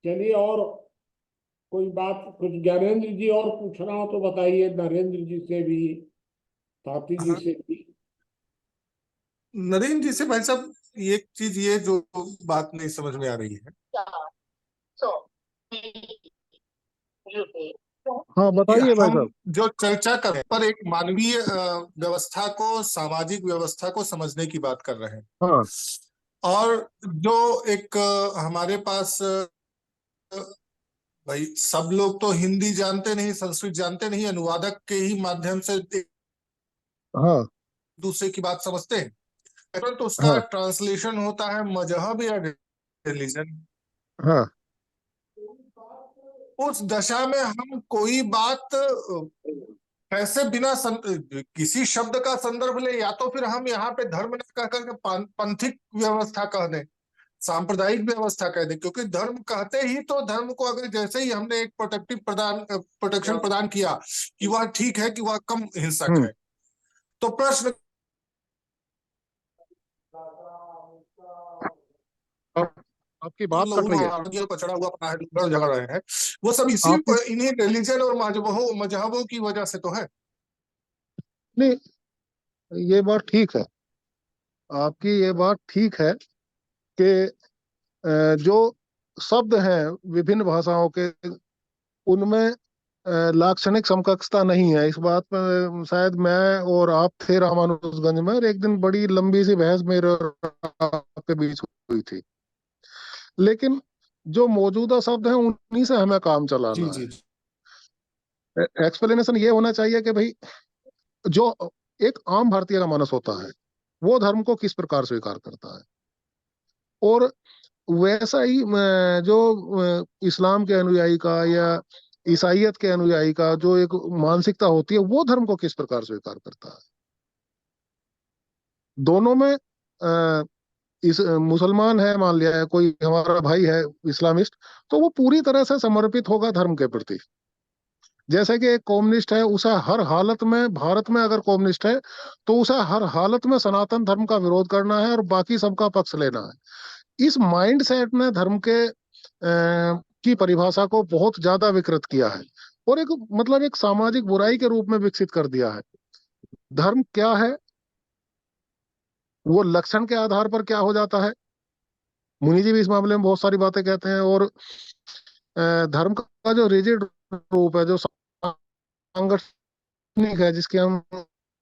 चलिए, और कोई बात, कुछ ज्ञानेंद्र जी और पूछना हो तो बताइए, नरेंद्र जी से भी, ताती जी हाँ, से भी। नरेंद्र जी से भाई साहब, एक चीज ये जो बात नहीं समझ में आ रही है हाँ कि बताइए भाई हम साहब। जो चर्चा कर रहे हैं पर एक मानवीय व्यवस्था को, सामाजिक व्यवस्था को समझने की बात कर रहे हैं। हाँ और जो एक हमारे पास भाई सब लोग तो हिंदी जानते नहीं, संस्कृत जानते नहीं, अनुवादक के ही माध्यम से एक हाँ दूसरे की बात समझते हैं, तो उसका हाँ ट्रांसलेशन होता है मजहब या रिलीजन। हाँ उस दशा में हम कोई बात कैसे बिना किसी शब्द का संदर्भ ले, या तो फिर हम यहाँ पे धर्म न कह करके पंथिक व्यवस्था कह दें, सांप्रदायिक व्यवस्था कह दें, क्योंकि धर्म कहते ही तो धर्म को अगर जैसे ही हमने एक प्रोटेक्शन प्रदान किया कि वह ठीक है, कि वह कम हिंसक हम्म है, तो प्रश्न आप, आपकी बात कट रही है। पचड़ा हुआ अपना है, लड़ झगड़ रहे हैं, वो सब इसी आपकी इन्हीं रिलीजन और मजहबों की वजह से तो है। नहीं, ये बात ठीक है, आपकी ये बात ठीक है कि जो शब्द हैं विभिन्न भाषाओं के, उनमें लाक्षणिक समकक्षता नहीं है। इस बात में शायद मैं और आप थे रामानुजगंज में, और एक दिन बड़ी लंबी सी बहस मेरे और आपके बीच हुई थी। लेकिन जो मौजूदा शब्द हैं उन्हीं से हमें काम जी चलाना जी। है। एक्सप्लेनेशन ये होना चाहिए कि भाई जो एक आम भारतीय का मानस होता है वो धर्म को किस प्रकार स्वीकार करता है, और वैसा ही जो इस्लाम के अनुयायी का या ईसाइयत के अनुयायी का जो एक मानसिकता होती है वो धर्म को किस प्रकार स्वीकार करता है। दोनों में इस मुसलमान है, मान लिया है कोई हमारा भाई है इस्लामिस्ट, तो वो पूरी तरह से समर्पित होगा धर्म के प्रति। जैसे कि एक कम्युनिस्ट है, उसे हर हालत में, भारत में अगर कम्युनिस्ट है तो उसे हर हालत में सनातन धर्म का विरोध करना है और बाकी सबका पक्ष लेना है। इस माइंड सेट ने धर्म के की परिभाषा को बहुत ज्यादा विकृत किया है, और एक मतलब एक सामाजिक बुराई के रूप में विकसित कर दिया है। धर्म क्या है, वो लक्षण के आधार पर क्या हो जाता है। मुनि जी भी इस मामले में बहुत सारी बातें कहते हैं, और धर्म का जो रिजिड रूप है, जो सांगठनिक है, जिसकी हम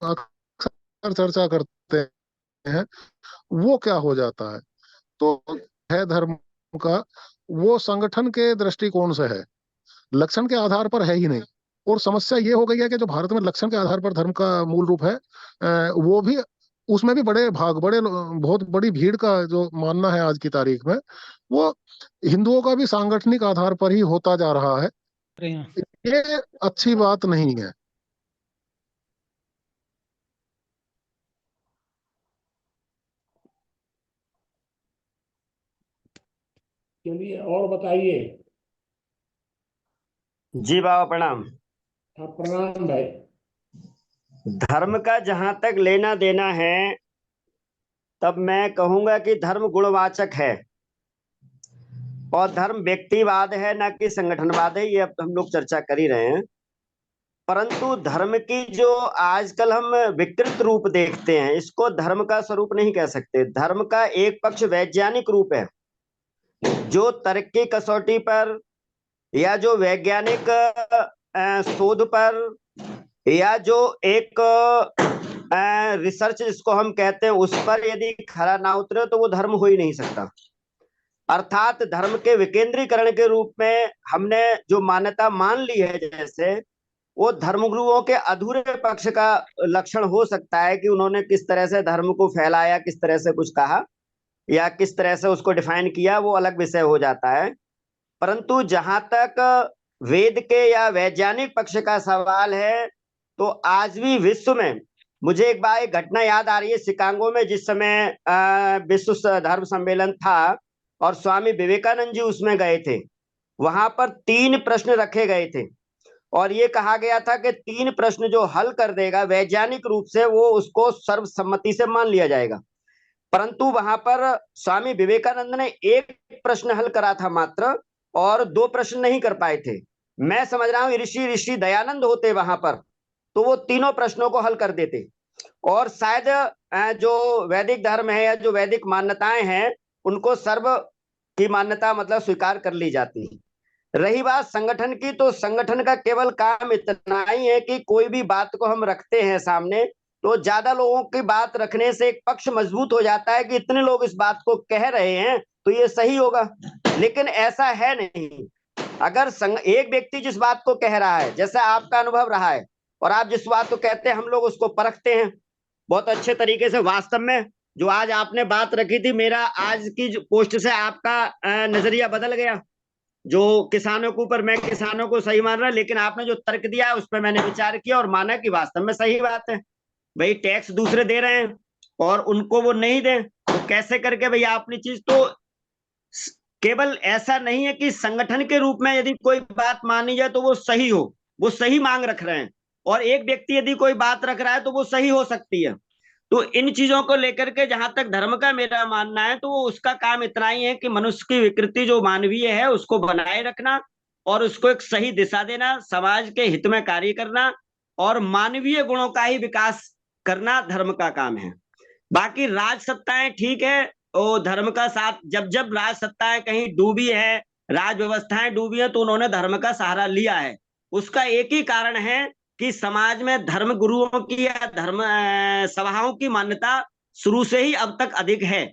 अक्सर चर्चा करते हैं, वो क्या हो जाता है। तो है धर्म का, वो संगठन के दृष्टिकोण से है, लक्षण के आधार पर है ही नहीं। और समस्या ये हो गई है कि जो भारत में लक्षण के आधार पर धर्म का मूल रूप है, वो भी, उसमें भी बड़े भाग, बहुत बड़ी भीड़ का जो मानना है आज की तारीख में, वो हिंदुओं का भी सांगठनिक आधार पर ही होता जा रहा है। ये अच्छी बात नहीं है। चलिए और बताइए। जी बाबा प्रणाम। हाँ प्रणाम भाई। धर्म का जहां तक लेना देना है, तब मैं कहूंगा कि धर्म गुणवाचक है और धर्म व्यक्तिवाद है, ना कि संगठनवाद है। ये अब हम लोग चर्चा कर ही रहे हैं। परंतु धर्म की जो आजकल हम विकृत रूप देखते हैं, इसको धर्म का स्वरूप नहीं कह सकते। धर्म का एक पक्ष वैज्ञानिक रूप है, जो तर्क की कसौटी पर या जो वैज्ञानिक शोध पर या जो एक रिसर्च जिसको हम कहते हैं उस पर यदि खरा ना उतरे तो वो धर्म हो ही नहीं सकता। अर्थात धर्म के विकेंद्रीकरण के रूप में हमने जो मान्यता मान ली है, जैसे वो धर्मगुरुओं के अधूरे पक्ष का लक्षण हो सकता है कि उन्होंने किस तरह से धर्म को फैलाया, किस तरह से कुछ कहा या किस तरह से उसको डिफाइन किया, वो अलग विषय हो जाता है। परंतु जहां तक वेद के या वैज्ञानिक पक्ष का सवाल है, तो आज भी विश्व में मुझे एक बार एक घटना याद आ रही है। शिकागो में जिस समय विश्व धर्म सम्मेलन था और स्वामी विवेकानंद जी उसमें गए थे, वहां पर 3 प्रश्न रखे गए थे और ये कहा गया था कि 3 प्रश्न जो हल कर देगा वैज्ञानिक रूप से, वो उसको सर्वसम्मति से मान लिया जाएगा। परंतु वहां पर स्वामी विवेकानंद ने एक प्रश्न हल करा था मात्र, और 2 प्रश्न नहीं कर पाए थे। मैं समझ रहा हूं ऋषि दयानंद होते वहां पर, तो वो तीनों प्रश्नों को हल कर देते। और शायद जो वैदिक धर्म है या जो वैदिक मान्यताएं हैं, उनको सर्व की मान्यता मतलब स्वीकार कर ली जाती है। रही बात संगठन की, तो संगठन का केवल काम इतना ही है कि कोई भी बात को हम रखते हैं सामने, तो ज्यादा लोगों की बात रखने से एक पक्ष मजबूत हो जाता है कि इतने लोग इस बात को कह रहे हैं तो ये सही होगा। लेकिन ऐसा है नहीं। अगर एक व्यक्ति जिस बात को कह रहा है, जैसा आपका अनुभव रहा है, और आप जिस बात को कहते हैं हम लोग उसको परखते हैं बहुत अच्छे तरीके से। वास्तव में जो आज आपने बात रखी थी, मेरा आज की पोस्ट से आपका नजरिया बदल गया। जो किसानों के ऊपर, मैं किसानों को सही मान रहा, लेकिन आपने जो तर्क दिया है उस पर मैंने विचार किया और माना कि वास्तव में सही बात है। भाई टैक्स दूसरे दे रहे हैं और उनको वो नहीं दें, तो कैसे करके भैया अपनी चीज। तो केवल ऐसा नहीं है कि संगठन के रूप में यदि कोई बात मानी जाए तो वो सही हो, वो सही मांग रख रहे हैं, और एक व्यक्ति यदि कोई बात रख रहा है तो वो सही हो सकती है। तो इन चीजों को लेकर के जहां तक धर्म का मेरा मानना है, तो वो उसका काम इतना ही है कि मनुष्य की विकृति जो मानवीय है उसको बनाए रखना और उसको एक सही दिशा देना, समाज के हित में कार्य करना और मानवीय गुणों का ही विकास करना धर्म का काम है। बाकी राज सत्ताएं ठीक है, वो धर्म का साथ, जब जब राज सत्ताएं कहीं डूबी है, राज व्यवस्थाएं डूबी है, तो उन्होंने धर्म का सहारा लिया है। उसका एक ही कारण है कि समाज में धर्म गुरुओं की या धर्म सभाओं की मान्यता शुरू से ही अब तक अधिक है।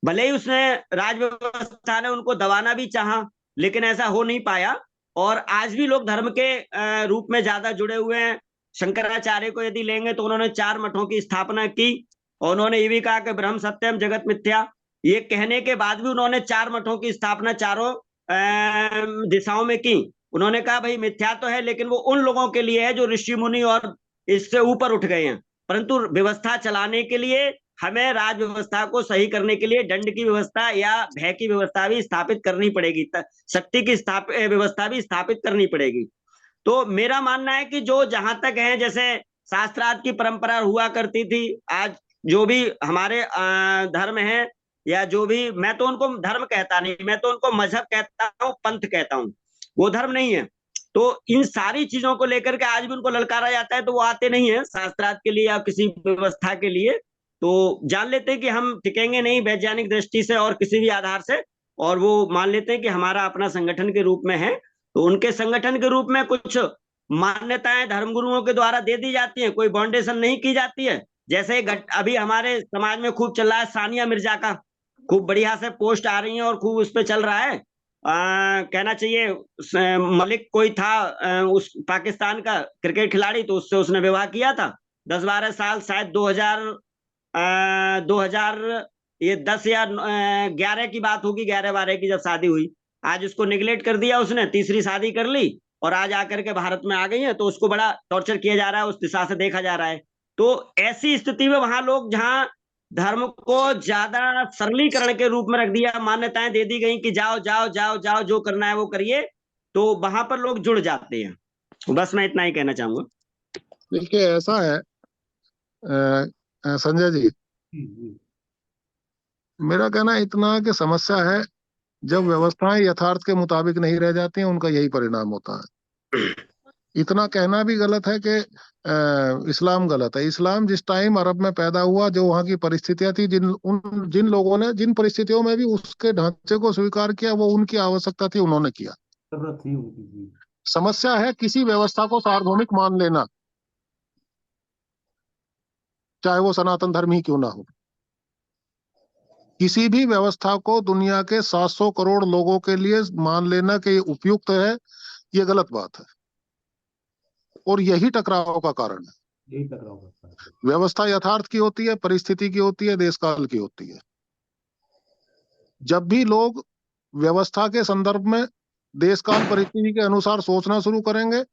भले ही उसने राज व्यवस्था ने उनको दबाना भी चाहा, लेकिन ऐसा हो नहीं पाया। और आज भी लोग धर्म के रूप में ज्यादा जुड़े हुए हैं। शंकराचार्य को यदि लेंगे तो उन्होंने 4 मठों की स्थापना की और उन्होंने ये भी कहा कि ब्रह्म सत्यम जगत मिथ्या। ये कहने के बाद भी उन्होंने 4 मठों की स्थापना चारों दिशाओं में की। उन्होंने कहा भाई मिथ्या तो है, लेकिन वो उन लोगों के लिए है जो ऋषि मुनि और इससे ऊपर उठ गए हैं। परंतु व्यवस्था चलाने के लिए हमें राज व्यवस्था को सही करने के लिए दंड की व्यवस्था या भय की व्यवस्था भी स्थापित करनी पड़ेगी, शक्ति की व्यवस्था भी स्थापित करनी पड़ेगी। तो मेरा मानना है कि जो जहां तक है, जैसे शास्त्रार्थ की परंपरा हुआ करती थी, आज जो भी हमारे धर्म है या जो भी, मैं तो उनको धर्म कहता नहीं, मैं तो उनको मजहब कहता हूँ, पंथ कहता हूँ, वो धर्म नहीं है। तो इन सारी चीजों को लेकर के आज भी उनको ललकारा जाता है, तो वो आते नहीं है शास्त्रार्थ के लिए या किसी व्यवस्था के लिए। तो जान लेते हैं कि हम टिकेंगे नहीं वैज्ञानिक दृष्टि से और किसी भी आधार से, और वो मान लेते हैं कि हमारा अपना संगठन के रूप में है। तो उनके संगठन के रूप में कुछ मान्यताएं धर्मगुरुओं के द्वारा दे दी जाती हैं, कोई बाउंडेशन नहीं की जाती है। जैसे अभी हमारे समाज में खूब चल रहा है सानिया मिर्जा का, खूब बढ़िया से पोस्ट आ रही है और खूब उस पर चल रहा है। कहना चाहिए मलिक कोई था उस पाकिस्तान का क्रिकेट खिलाड़ी, तो उससे उसने विवाह किया था 10-12 साल, शायद 2000 ये 10 या 11 की बात होगी, 11-12 की जब शादी हुई। आज उसको निगलेक्ट कर दिया उसने, तीसरी शादी कर ली और आज आकर के भारत में आ गई हैं, तो उसको बड़ा टॉर्चर किया जा रहा है, उस दिशा से देखा जा रहा है। तो ऐसी स्थिति में वहां लोग जहां धर्म को ज्यादा सरलीकरण के रूप में रख दिया, मान्यताएं दे दी गई कि जाओ जाओ जाओ जाओ, जो करना है वो करिए, तो वहां पर लोग जुड़ जाते हैं। बस मैं इतना ही कहना चाहूंगा। देखिए ऐसा है संजय जी, मेरा कहना इतना है कि समस्या है जब व्यवस्थाएं यथार्थ के मुताबिक नहीं रह जाती हैं, उनका यही परिणाम होता है। इतना कहना भी गलत है कि इस्लाम गलत है। इस्लाम जिस टाइम अरब में पैदा हुआ, जो वहाँ की परिस्थितियां थी, जिन लोगों ने जिन परिस्थितियों में भी उसके ढांचे को स्वीकार किया, वो उनकी आवश्यकता थी, उन्होंने किया। जरूरत थी उनकी। समस्या है किसी व्यवस्था को सार्वभौमिक मान लेना, चाहे वो सनातन धर्म ही क्यों ना हो। किसी भी व्यवस्था को दुनिया के 700 करोड़ लोगों के लिए मान लेना कि ये उपयुक्त है, ये गलत बात है, और यही टकराव का कारण है। यही टकराव करता है। व्यवस्था यथार्थ की होती है, परिस्थिति की होती है, देश काल की होती है। जब भी लोग व्यवस्था के संदर्भ में देश काल परिस्थिति के अनुसार सोचना शुरू करेंगे,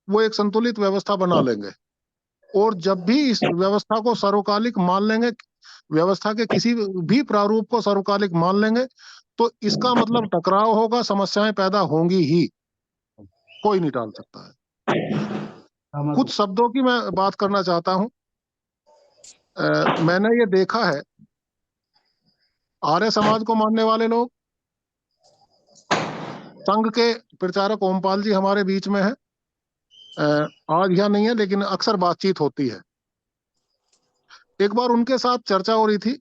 वो एक संतुलित व्यवस्था बना लेंगे। और जब भी इस व्यवस्था को सर्वकालिक मान लेंगे, व्यवस्था के किसी भी प्रारूप को सर्वकालिक मान लेंगे, तो इसका मतलब टकराव होगा, समस्याएं पैदा होंगी ही, कोई नहीं टाल सकता है। कुछ शब्दों की मैं बात करना चाहता हूं। मैंने ये देखा है, आर्य समाज को मानने वाले लोग, संघ के प्रचारक ओमपाल जी हमारे बीच में है, आज यहाँ नहीं है लेकिन अक्सर बातचीत होती है। एक बार उनके साथ चर्चा हो रही थी,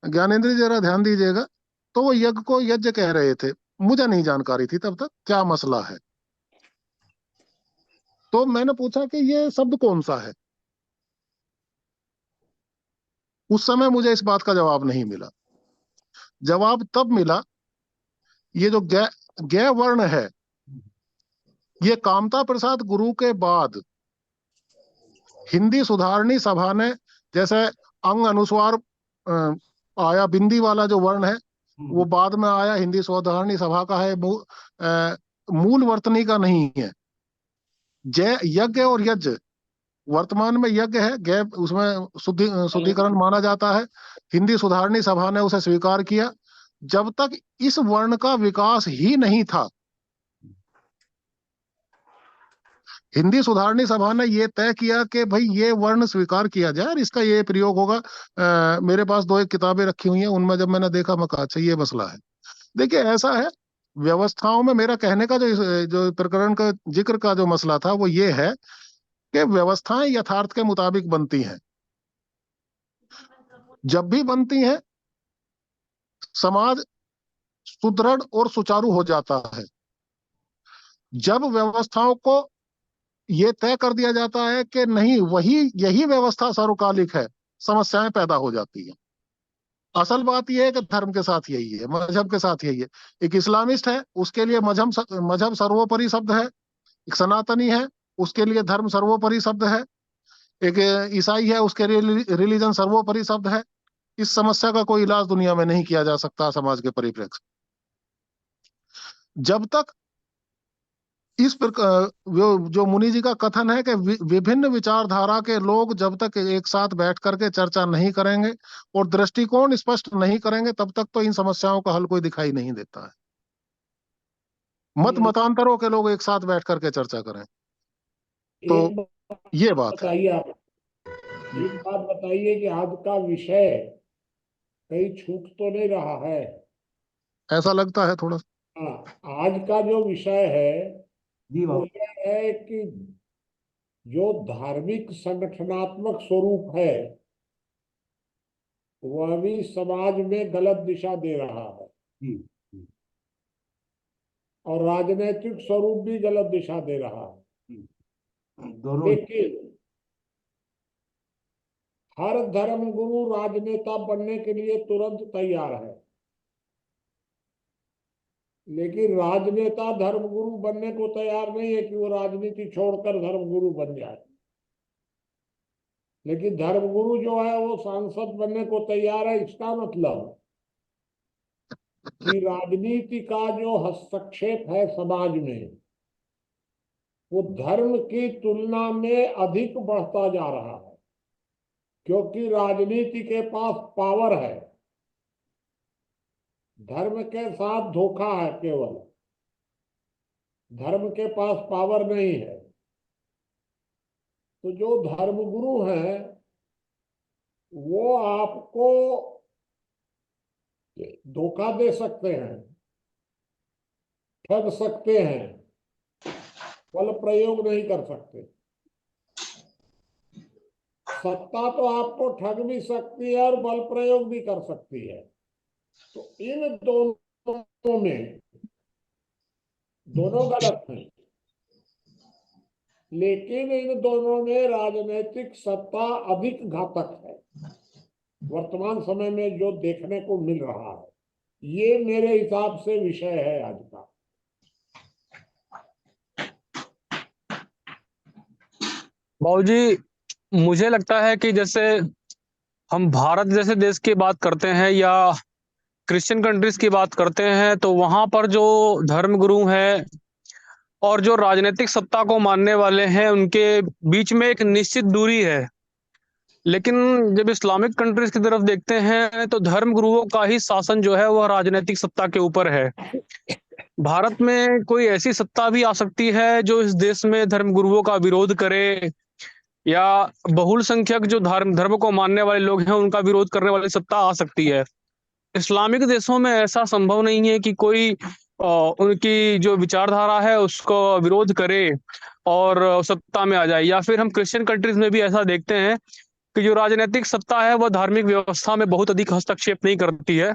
ज्ञानेंद्र जी जरा ध्यान दीजिएगा, तो वो यज्ञ को यज्ञ कह रहे थे। मुझे नहीं जानकारी थी तब तक क्या मसला है। तो मैंने पूछा कि ये शब्द कौन सा है। उस समय मुझे इस बात का जवाब नहीं मिला। जवाब तब मिला, ये जो गे वर्ण है, ये कामता प्रसाद गुरु के बाद हिंदी सुधारणी सभा ने, जैसे अंग अनुस्वार आया, बिंदी वाला जो वर्ण है वो बाद में आया, हिंदी सुधारणी सभा का है, मूल वर्तनी का नहीं है। जय यज्ञ और यज्ञ वर्तमान में यज्ञ है, गैप उसमें शुद्धिकरण माना जाता है। हिंदी सुधारणी सभा ने उसे स्वीकार किया। जब तक इस वर्ण का विकास ही नहीं था, हिंदी सुधारणी सभा ने ये तय किया कि भाई ये वर्ण स्वीकार किया जाए और इसका ये प्रयोग होगा। मेरे पास 2 एक किताबें रखी हुई हैं, उनमें जब मैंने देखा, मैं कहा अच्छा ये मसला है। देखिए ऐसा है, व्यवस्थाओं में मेरा कहने का जो प्रकरण का जिक्र का जो मसला था वो ये है कि व्यवस्थाएं यथार्थ के मुताबिक बनती हैं। जब भी बनती हैं, समाज सुदृढ़ और सुचारू हो जाता है। जब व्यवस्थाओं को ये तय कर दिया जाता है कि नहीं, यही व्यवस्था सर्वकालिक है, समस्याएं पैदा हो जाती हैं। असल बात यह है कि धर्म के साथ यही है, मजहब के साथ यही है। एक इस्लामिस्ट है, उसके लिए मजहब सर्वोपरि शब्द है। एक सनातनी है, उसके लिए धर्म सर्वोपरि शब्द है। एक ईसाई है, उसके लिए रिलीजन सर्वोपरि शब्द है। इस समस्या का कोई इलाज दुनिया में नहीं किया जा सकता समाज के परिप्रेक्ष्य। जब तक इस प्रकार जो मुनि जी का कथन है कि विभिन्न विचारधारा के लोग जब तक एक साथ बैठ करके चर्चा नहीं करेंगे और दृष्टिकोण स्पष्ट नहीं करेंगे, तब तक तो इन समस्याओं का हल कोई दिखाई नहीं देता है। मतांतरों के लोग एक साथ बैठ करके चर्चा करें, तो ये बात है। बताइए आप, एक बात बताइए कि आज का विषय कहीं छूट तो नहीं रहा है? ऐसा लगता है थोड़ा। हाँ, आज का जो विषय है जी वो बाबा। यह है कि जो धार्मिक संगठनात्मक स्वरूप है वह भी समाज में गलत दिशा दे रहा है, जी और राजनीतिक स्वरूप भी गलत दिशा दे रहा है। दोनों। लेकिन हर धर्म गुरु राजनेता बनने के लिए तुरंत तैयार है, लेकिन राजनेता धर्मगुरु बनने को तैयार नहीं है कि वो राजनीति छोड़कर धर्मगुरु बन जाए। लेकिन धर्मगुरु जो है वो सांसद बनने को तैयार है। इसका मतलब कि राजनीति का जो हस्तक्षेप है समाज में, वो धर्म की तुलना में अधिक बढ़ता जा रहा है, क्योंकि राजनीति के पास पावर है। धर्म के साथ धोखा है, केवल धर्म के पास पावर नहीं है। तो जो धर्मगुरु हैं वो आपको धोखा दे सकते हैं, ठग सकते हैं, बल प्रयोग नहीं कर सकते। सत्ता तो आपको ठग भी सकती है और बल प्रयोग भी कर सकती है। तो इन दोनों में दोनों गलत हैं, लेकिन इन दोनों में राजनीतिक सत्ता अधिक घातक है वर्तमान समय में जो देखने को मिल रहा है। ये मेरे हिसाब से विषय है आज का। बाबूजी, मुझे लगता है कि जैसे हम भारत जैसे देश की बात करते हैं या क्रिश्चियन कंट्रीज की बात करते हैं, तो वहां पर जो धर्मगुरु हैं और जो राजनीतिक सत्ता को मानने वाले हैं उनके बीच में एक निश्चित दूरी है। लेकिन जब इस्लामिक कंट्रीज की तरफ देखते हैं तो धर्मगुरुओं का ही शासन जो है वह राजनीतिक सत्ता के ऊपर है। भारत में कोई ऐसी सत्ता भी आ सकती है जो इस देश में धर्मगुरुओं का विरोध करे, या बहुल संख्यक जो धर्म को मानने वाले लोग हैं उनका विरोध करने वाली सत्ता आ सकती है। इस्लामिक देशों में ऐसा संभव नहीं है कि कोई उनकी जो विचारधारा है उसको विरोध करे और सत्ता में आ जाए। या फिर हम क्रिश्चियन कंट्रीज में भी ऐसा देखते हैं कि जो राजनीतिक सत्ता है वह धार्मिक व्यवस्था में बहुत अधिक हस्तक्षेप नहीं करती है।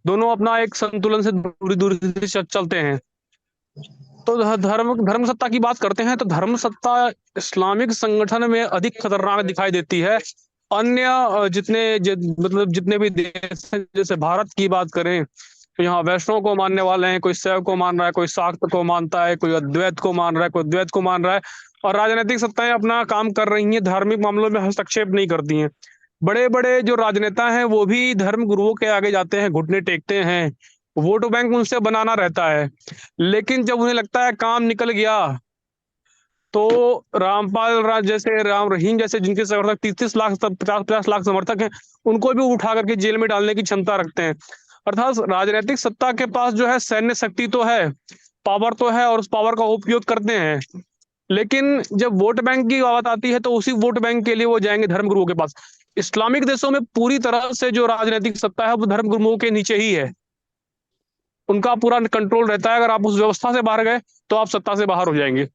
दोनों अपना एक संतुलन से दूरी दूरी से चलते हैं। तो धर्म सत्ता की बात करते हैं तो धर्म सत्ता इस्लामिक संगठन में अधिक खतरनाक दिखाई देती है। अन्य मतलब जितने भी देश हैं, जैसे भारत की बात करें तो यहाँ वैष्णव को मानने वाले हैं, कोई शैव को मान रहा है, कोई शाक्त को मानता है, कोई अद्वैत को मान रहा है, कोई द्वैत को मान रहा है। और राजनीतिक सत्ताएं अपना काम कर रही हैं, धार्मिक मामलों में हस्तक्षेप नहीं करती हैं। बड़े बड़े जो राजनेता हैं वो भी धर्म गुरुओं के आगे जाते हैं, घुटने टेकते हैं, वोट बैंक उनसे बनाना रहता है। लेकिन जब उन्हें लगता है काम निकल गया तो रामपाल जैसे, राम रहीम जैसे जिनके समर्थक 30 लाख 50 लाख समर्थक हैं, उनको भी उठा करके जेल में डालने की क्षमता रखते हैं। अर्थात राजनीतिक सत्ता के पास जो है सैन्य शक्ति तो है, पावर तो है, और उस पावर का उपयोग करते हैं। लेकिन जब वोट बैंक की बात आती है तो उसी वोट बैंक के लिए वो जाएंगे धर्मगुरुओं के पास। इस्लामिक देशों में पूरी तरह से जो राजनीतिक सत्ता है वो धर्मगुरुओं के नीचे ही है, उनका पूरा कंट्रोल रहता है। अगर आप उस व्यवस्था से बाहर गए तो आप सत्ता से बाहर हो जाएंगे।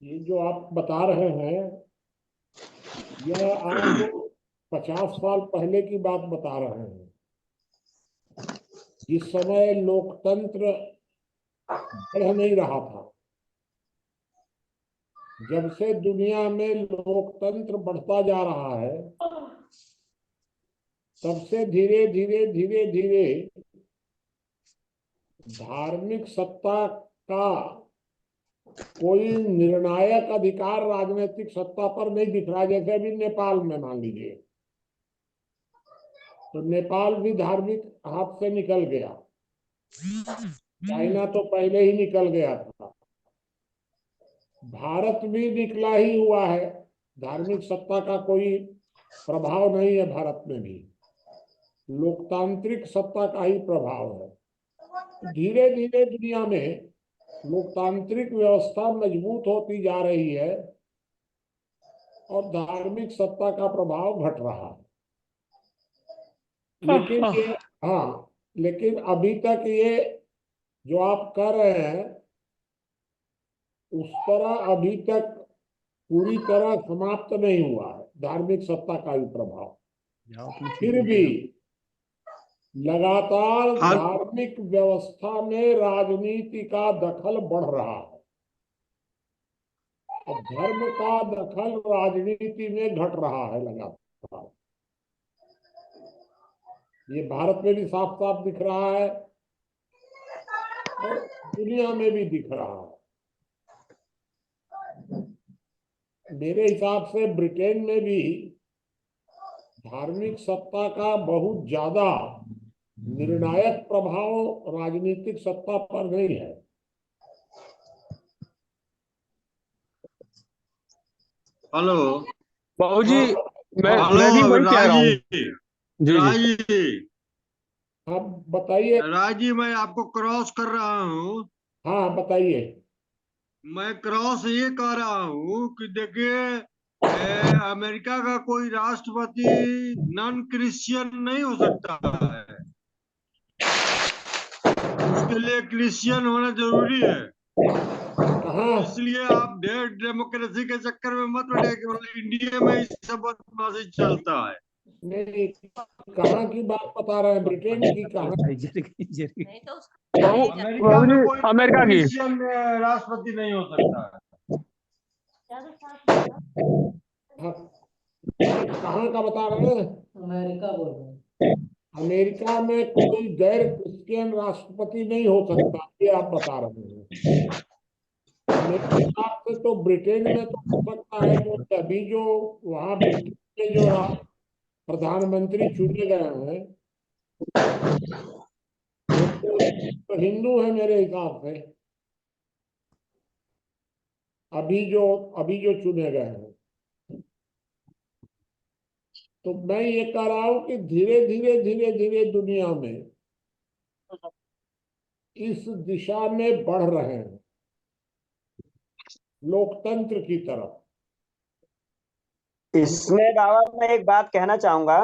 ये जो आप बता रहे हैं यह आप 50 साल पहले की बात बता रहे हैं, जिस समय लोकतंत्र बढ़ नहीं रहा था। जब से दुनिया में लोकतंत्र बढ़ता जा रहा है तब से धीरे धीरे धीरे धीरे धार्मिक सत्ता का कोई निर्णायक अधिकार राजनीतिक सत्ता पर नहीं दिख रहा। जैसे अभी नेपाल में मान लीजिए, तो नेपाल भी धार्मिक हाथ से निकल गया। चाइना तो पहले ही निकल गया था। भारत भी निकला ही हुआ है, धार्मिक सत्ता का कोई प्रभाव नहीं है भारत में भी, लोकतांत्रिक सत्ता का ही प्रभाव है। धीरे धीरे दुनिया में लोकतांत्रिक व्यवस्था मजबूत होती जा रही है और धार्मिक सत्ता का प्रभाव घट रहा है। लेकिन ये लेकिन अभी तक ये जो आप कर रहे हैं उस तरह अभी तक पूरी तरह समाप्त नहीं हुआ है धार्मिक सत्ता का भी प्रभाव। फिर भी लगातार धार्मिक व्यवस्था में राजनीति का दखल बढ़ रहा है और धर्म का दखल राजनीति में घट रहा है लगातार। ये भारत में भी साफ साफ दिख रहा है और दुनिया में भी दिख रहा है। मेरे हिसाब से ब्रिटेन में भी धार्मिक सत्ता का बहुत ज्यादा निर्णायक प्रभाव राजनीतिक सत्ता पर नहीं है। हेलो बाबूजी, मैं हेलो भी वही कह रहा हूँ। राजी, जी जी। राजी, हाँ बताइए। राजी, मैं आपको क्रॉस कर रहा हूँ। हाँ बताइए। मैं क्रॉस ये कह रहा हूँ कि देखिए, अमेरिका का कोई राष्ट्रपति नॉन क्रिश्चियन नहीं हो सकता है। उसके लिए क्रिश्चियन होना जरूरी है। कहाँ इसलिए आप डेमोक्रेसी के चक्कर में मत पड़े। केवल इंडिया में ही सब बदमाशी चलता है। नहीं, कहाँ की बात बता रहे हैं? ब्रिटेन की? कहाँ? अमेरिका में बाबूजी, कोई अमेरिका की। क्रिश्चियन राष्ट्रपति नहीं हो सकता है। हाँ, नहीं, कहाँ का बता रहे हैं? अमेरिका में कोई गैर क्रिश्चियन राष्ट्रपति नहीं हो सकता, ये आप बता रहे हैं। मेरे हिसाब से तो ब्रिटेन में तो हो सकता है, क्योंकि अभी जो वहाँ ब्रिटेन के जो प्रधानमंत्री चुने गए हैं वो तो हिंदू है मेरे हिसाब से। अभी जो चुने गए हैं, तो मैं ये कह रहा हूं कि धीरे धीरे धीरे धीरे दुनिया में इस दिशा में बढ़ रहे हैं, लोकतंत्र की तरफ। इसमें बाबा मैं एक बात कहना चाहूंगा।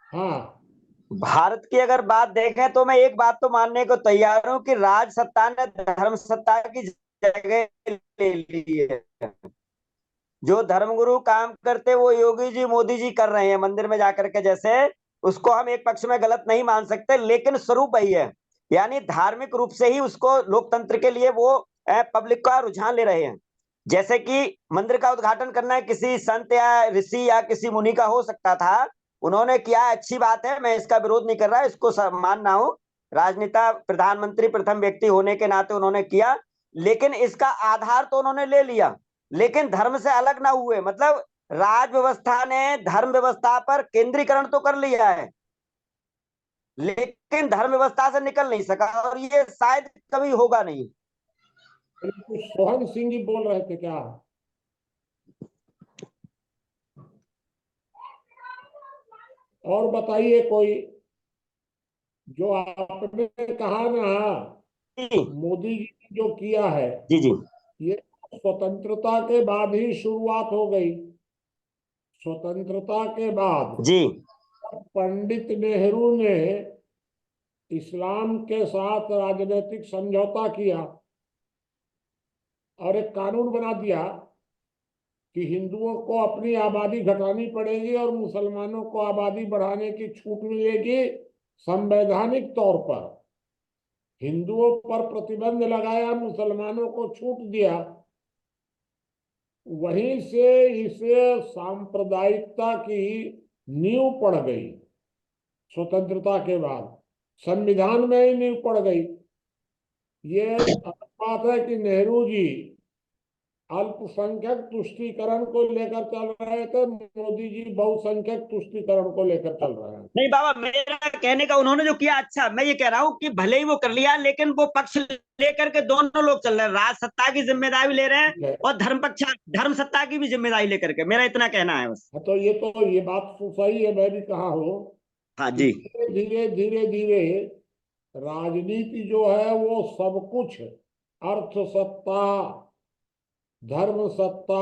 हाँ, भारत की अगर बात देखें तो मैं एक बात तो मानने को तैयार हूं कि राज सत्ता ने धर्म सत्ता की जगह ले ली है। जो धर्मगुरु काम करते वो योगी जी मोदी जी कर रहे हैं मंदिर में जाकर के, जैसे उसको हम एक पक्ष में गलत नहीं मान सकते, लेकिन स्वरूप वही है। यानी धार्मिक रूप से ही उसको लोकतंत्र के लिए वो पब्लिक का रुझान ले रहे हैं। जैसे कि मंदिर का उद्घाटन करना है किसी संत या ऋषि या किसी मुनि का हो सकता था, उन्होंने किया, अच्छी बात है, मैं इसका विरोध नहीं कर रहा, इसको मान रहा हूं। राजनेता प्रधानमंत्री प्रथम व्यक्ति होने के नाते उन्होंने किया, लेकिन इसका आधार तो उन्होंने ले लिया, लेकिन धर्म से अलग ना हुए। मतलब राज व्यवस्था ने धर्म व्यवस्था पर केंद्रीकरण तो कर लिया है, लेकिन धर्म व्यवस्था से निकल नहीं सका, और ये शायद कभी होगा नहीं। कुछ सोहन सिंह जी बोल रहे थे क्या? और बताइए कोई। जो आपने कहा ना, जी मोदी जी ने जो किया है, जी जी ये स्वतंत्रता के बाद ही शुरुआत हो गई। स्वतंत्रता के बाद जी पंडित नेहरू ने इस्लाम के साथ राजनीतिक समझौता किया और एक कानून बना दिया कि हिंदुओं को अपनी आबादी घटानी पड़ेगी और मुसलमानों को आबादी बढ़ाने की छूट मिलेगी। संवैधानिक तौर पर हिंदुओं पर प्रतिबंध लगाया, मुसलमानों को छूट दिया। वहीं से इसे सांप्रदायिकता की नींव पड़ गई। स्वतंत्रता के बाद संविधान में ही नींव पड़ गई। ये अलग बात है कि नेहरू जी अल्पसंख्यक तुष्टीकरण को लेकर चल रहे थे, मोदी जी बहुसंख्यक तुष्टीकरण को लेकर चल रहे हैं। नहीं बाबा, मेरा कहने का उन्होंने जो किया, अच्छा, मैं ये कह रहा हूँ कि भले ही वो कर लिया, लेकिन वो पक्ष लेकर के दोनों लोग चल रहे हैं, राज सत्ता की जिम्मेदारी ले रहे हैं और धर्म सत्ता की भी जिम्मेदारी लेकर के, मेरा इतना कहना है बस। तो ये बात तो सही है, मैं भी कहा हूँ हाँ कि जी। धीरे धीरे धीरे राजनीति जो है वो सब कुछ, अर्थ सत्ता, धर्म सत्ता,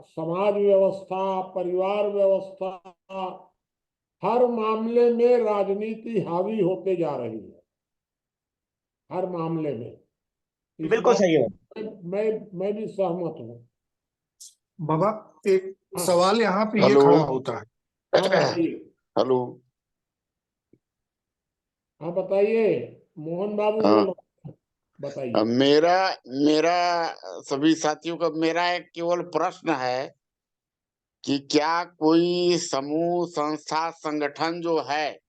समाज व्यवस्था, परिवार व्यवस्था, हर मामले में राजनीति हावी होते जा रही है। हर मामले में इस बिल्कुल बात सही है। मैं भी सहमत हूँ। बाबा, एक हाँ, सवाल यहाँ पे ये हेलो खड़ा होता है। हाँ बताइए। हेलो। हाँ बताइए, मोहन बाबू हाँ, बोल रहे हैं, बताइए। मेरा मेरा सभी साथियों का मेरा एक केवल प्रश्न है कि क्या कोई समूह संस्था संगठन जो है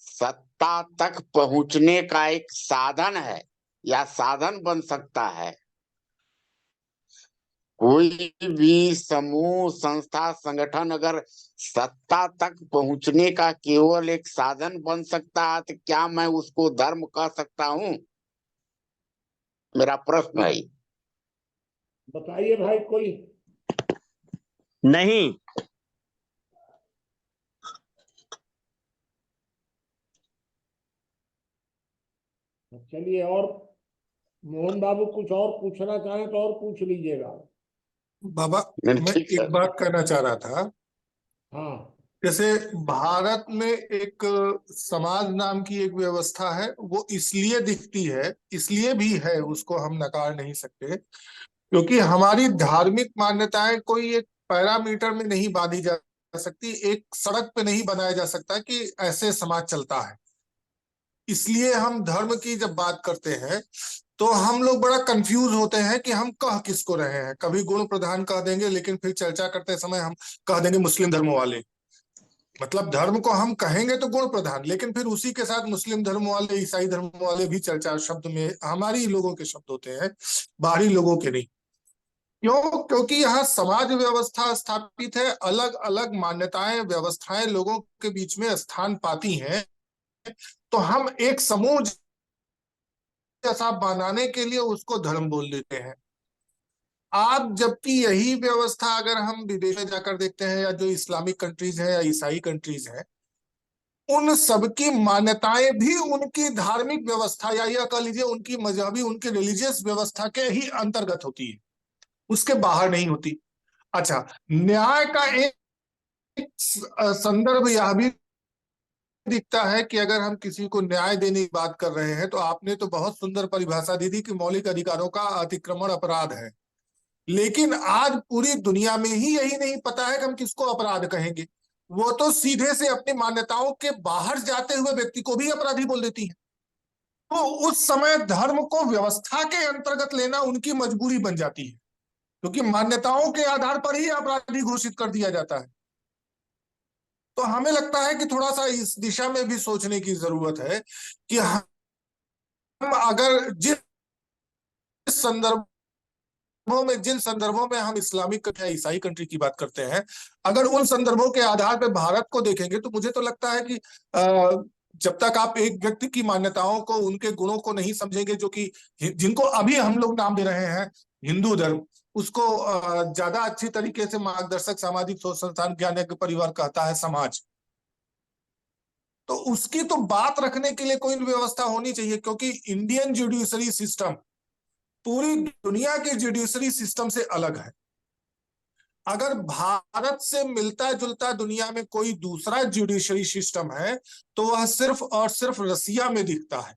सत्ता तक पहुंचने का एक साधन है या साधन बन सकता है? कोई भी समूह संस्था संगठन अगर सत्ता तक पहुंचने का केवल एक साधन बन सकता है तो क्या मैं उसको धर्म कह सकता हूं? मेरा प्रश्न है। बताइए भाई कोई। नहीं। चलिए, और मोहन बाबू कुछ और पूछना चाहें तो और पूछ लीजिएगा। बाबा नहीं, मैं ठीक एक है। बात कहना चाह रहा था, हाँ, जैसे भारत में एक समाज नाम की एक व्यवस्था है, वो इसलिए दिखती है, इसलिए भी है, उसको हम नकार नहीं सकते, क्योंकि हमारी धार्मिक मान्यताएं कोई एक पैरामीटर में नहीं बांधी जा सकती, एक सड़क पे नहीं बनाया जा सकता कि ऐसे समाज चलता है। इसलिए हम धर्म की जब बात करते हैं तो हम लोग बड़ा कंफ्यूज होते हैं कि हम कह किसको रहे हैं। कभी गुण प्रधान कह देंगे, लेकिन फिर चर्चा करते समय हम कह देंगे मुस्लिम धर्म वाले। मतलब धर्म को हम कहेंगे तो गुण प्रधान, लेकिन फिर उसी के साथ मुस्लिम धर्म वाले, ईसाई धर्म वाले भी चर्चा शब्द में हमारी लोगों के शब्द होते हैं, बाहरी लोगों के नहीं। क्यों? क्योंकि यहाँ समाज व्यवस्था स्थापित है, अलग अलग मान्यताएं व्यवस्थाएं लोगों के बीच में स्थान पाती हैं, तो हम एक समूह जैसा बनाने के लिए उसको धर्म बोल देते हैं। आप जबकि यही व्यवस्था अगर हम विदेश में जाकर देखते हैं, या जो इस्लामिक कंट्रीज हैं या ईसाई कंट्रीज हैं, उन सबकी मान्यताएं भी उनकी धार्मिक व्यवस्था या यह कह लीजिए उनकी मजहबी, उनकी रिलीजियस व्यवस्था के ही अंतर्गत होती है, उसके बाहर नहीं होती। अच्छा, न्याय का एक संदर्भ यह भी दिखता है कि अगर हम किसी को न्याय देने की बात कर रहे हैं, तो आपने तो बहुत सुंदर परिभाषा दी थी कि मौलिक अधिकारों का अतिक्रमण अपराध है। लेकिन आज पूरी दुनिया में ही यही नहीं पता है कि हम किसको अपराध कहेंगे। वो तो सीधे से अपनी मान्यताओं के बाहर जाते हुए व्यक्ति को भी अपराधी बोल देती है। तो उस समय धर्म को व्यवस्था के अंतर्गत लेना उनकी मजबूरी बन जाती है, क्योंकि मान्यताओं के आधार पर ही अपराधी घोषित कर दिया जाता है। तो हमें लगता है कि थोड़ा सा इस दिशा में भी सोचने की जरूरत है कि हम अगर जिस संदर्भों में, जिन संदर्भों में हम इस्लामिक या ईसाई कंट्री की बात करते हैं, अगर उन संदर्भों के आधार पर भारत को देखेंगे, तो मुझे तो लगता है कि जब तक आप एक व्यक्ति की मान्यताओं को, उनके गुणों को नहीं समझेंगे, जो कि जिनको अभी हम लोग नाम दे रहे हैं हिंदू धर्म, उसको ज्यादा अच्छी तरीके से मार्गदर्शक सामाजिक सोच संस्थान ज्ञानज्ञ परिवार कहता है समाज, तो उसकी तो बात रखने के लिए कोई व्यवस्था होनी चाहिए। क्योंकि इंडियन जुडिशरी सिस्टम पूरी दुनिया के जुडिशरी सिस्टम से अलग है। अगर भारत से मिलता जुलता दुनिया में कोई दूसरा जुडिशरी सिस्टम है, तो वह सिर्फ और सिर्फ रसिया में दिखता है।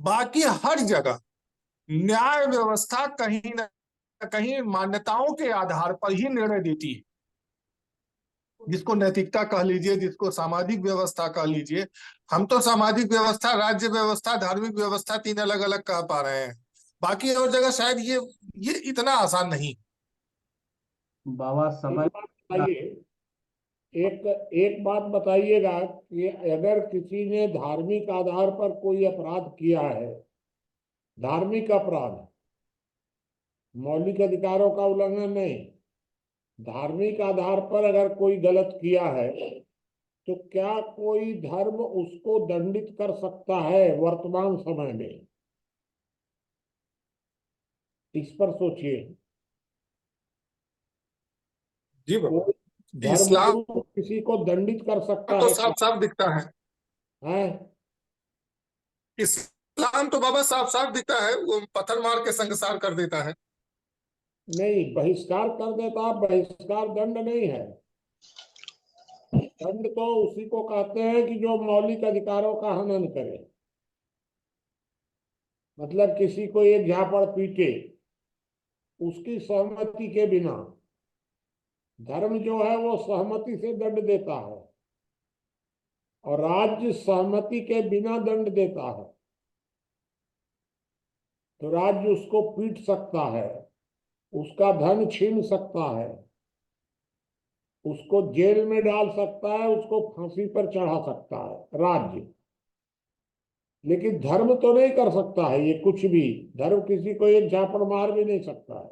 बाकी हर जगह न्याय व्यवस्था कहीं ना कहीं मान्यताओं के आधार पर ही निर्णय देती है, जिसको नैतिकता कह लीजिए, जिसको सामाजिक व्यवस्था कह लीजिए। हम तो सामाजिक व्यवस्था, राज्य व्यवस्था, धार्मिक व्यवस्था तीन अलग अलग कह पा रहे हैं। बाकी और जगह शायद ये इतना आसान नहीं। बाबा एक समय बात बताइए, एक बात बताइएगा कि अगर किसी ने धार्मिक आधार पर कोई अपराध किया है, धार्मिक अपराध, मौलिक अधिकारों का उल्लंघन नहीं, धार्मिक आधार पर अगर कोई गलत किया है, तो क्या कोई धर्म उसको दंडित कर सकता है वर्तमान समय में? इस पर सोचिए। जी बाबा, कोई धर्म इस्लाम गुरु किसी को दंडित कर सकता तो है क्या? साफ साफ दिखता है। है? इस्लाम तो बाबा साफ साफ दिखता है, वो पत्थर मार के संगसार कर देता है। नहीं, बहिष्कार कर देता। बहिष्कार दंड नहीं है। दंड तो उसी को कहते हैं कि जो मौलिक अधिकारों का हनन करे। मतलब किसी को एक झापड़ पीटे उसकी सहमति के बिना। धर्म जो है वो सहमति से दंड देता है, और राज्य सहमति के बिना दंड देता है। तो राज्य उसको पीट सकता है, उसका धन छीन सकता है, उसको जेल में डाल सकता है, उसको फांसी पर चढ़ा सकता है राज्य। लेकिन धर्म तो नहीं कर सकता है ये कुछ भी। धर्म किसी को एक झापड़ मार भी नहीं सकता है।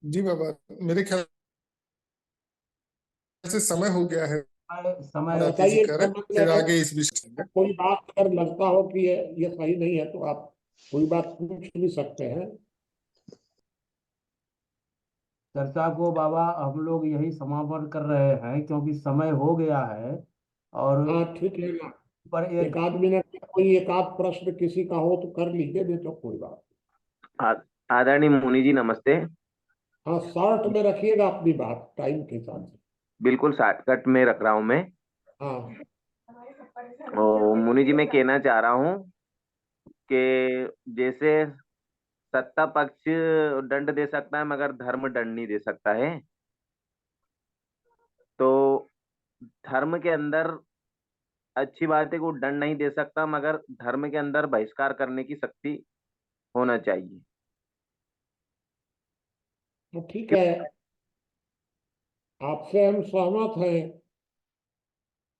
जी बाबा, मेरे ख्याल से समय हो गया है। समय जी बताइए, कह रहे, मतलब फिर अगर आगे इस विषय में। कोई बात अगर लगता हो कि ये सही नहीं है तो आप कोई बात पूछ भी सकते हैं। चर्चा को बाबा हम लोग यही समापन कर रहे हैं, क्योंकि समय हो गया है। और हाँ ठीक है ना, पर एक एक आध मिनट में कोई एक आध प्रश्न किसी का हो तो कर लीजिए, नहीं तो कोई बात। आदरणीय मुनि जी नमस्ते। हाँ शॉर्ट में रखिएगा अपनी बात टाइम के हिसाब से। बिल्कुल शॉर्टकट में रख रहा हूं मैं। हाँ और मुनि जी मैं कहना चाह रहा हूं कि जैसे सत्ता पक्ष दंड दे सकता है मगर धर्म दंड नहीं दे सकता है, तो धर्म के अंदर अच्छी बात है कि वो दंड नहीं दे सकता मगर धर्म के अंदर बहिष्कार करने की शक्ति होना चाहिए। तो ठीक है, आपसे हम सहमत हैं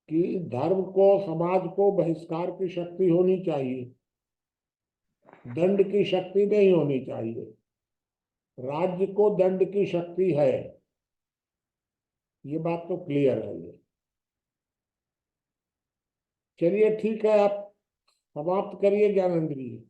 कि धर्म को समाज को बहिष्कार की शक्ति होनी चाहिए, दंड की शक्ति नहीं होनी चाहिए। राज्य को दंड की शक्ति है, ये बात तो क्लियर है। ये चलिए ठीक है, आप समाप्त करिए ज्ञानेंद्र जी।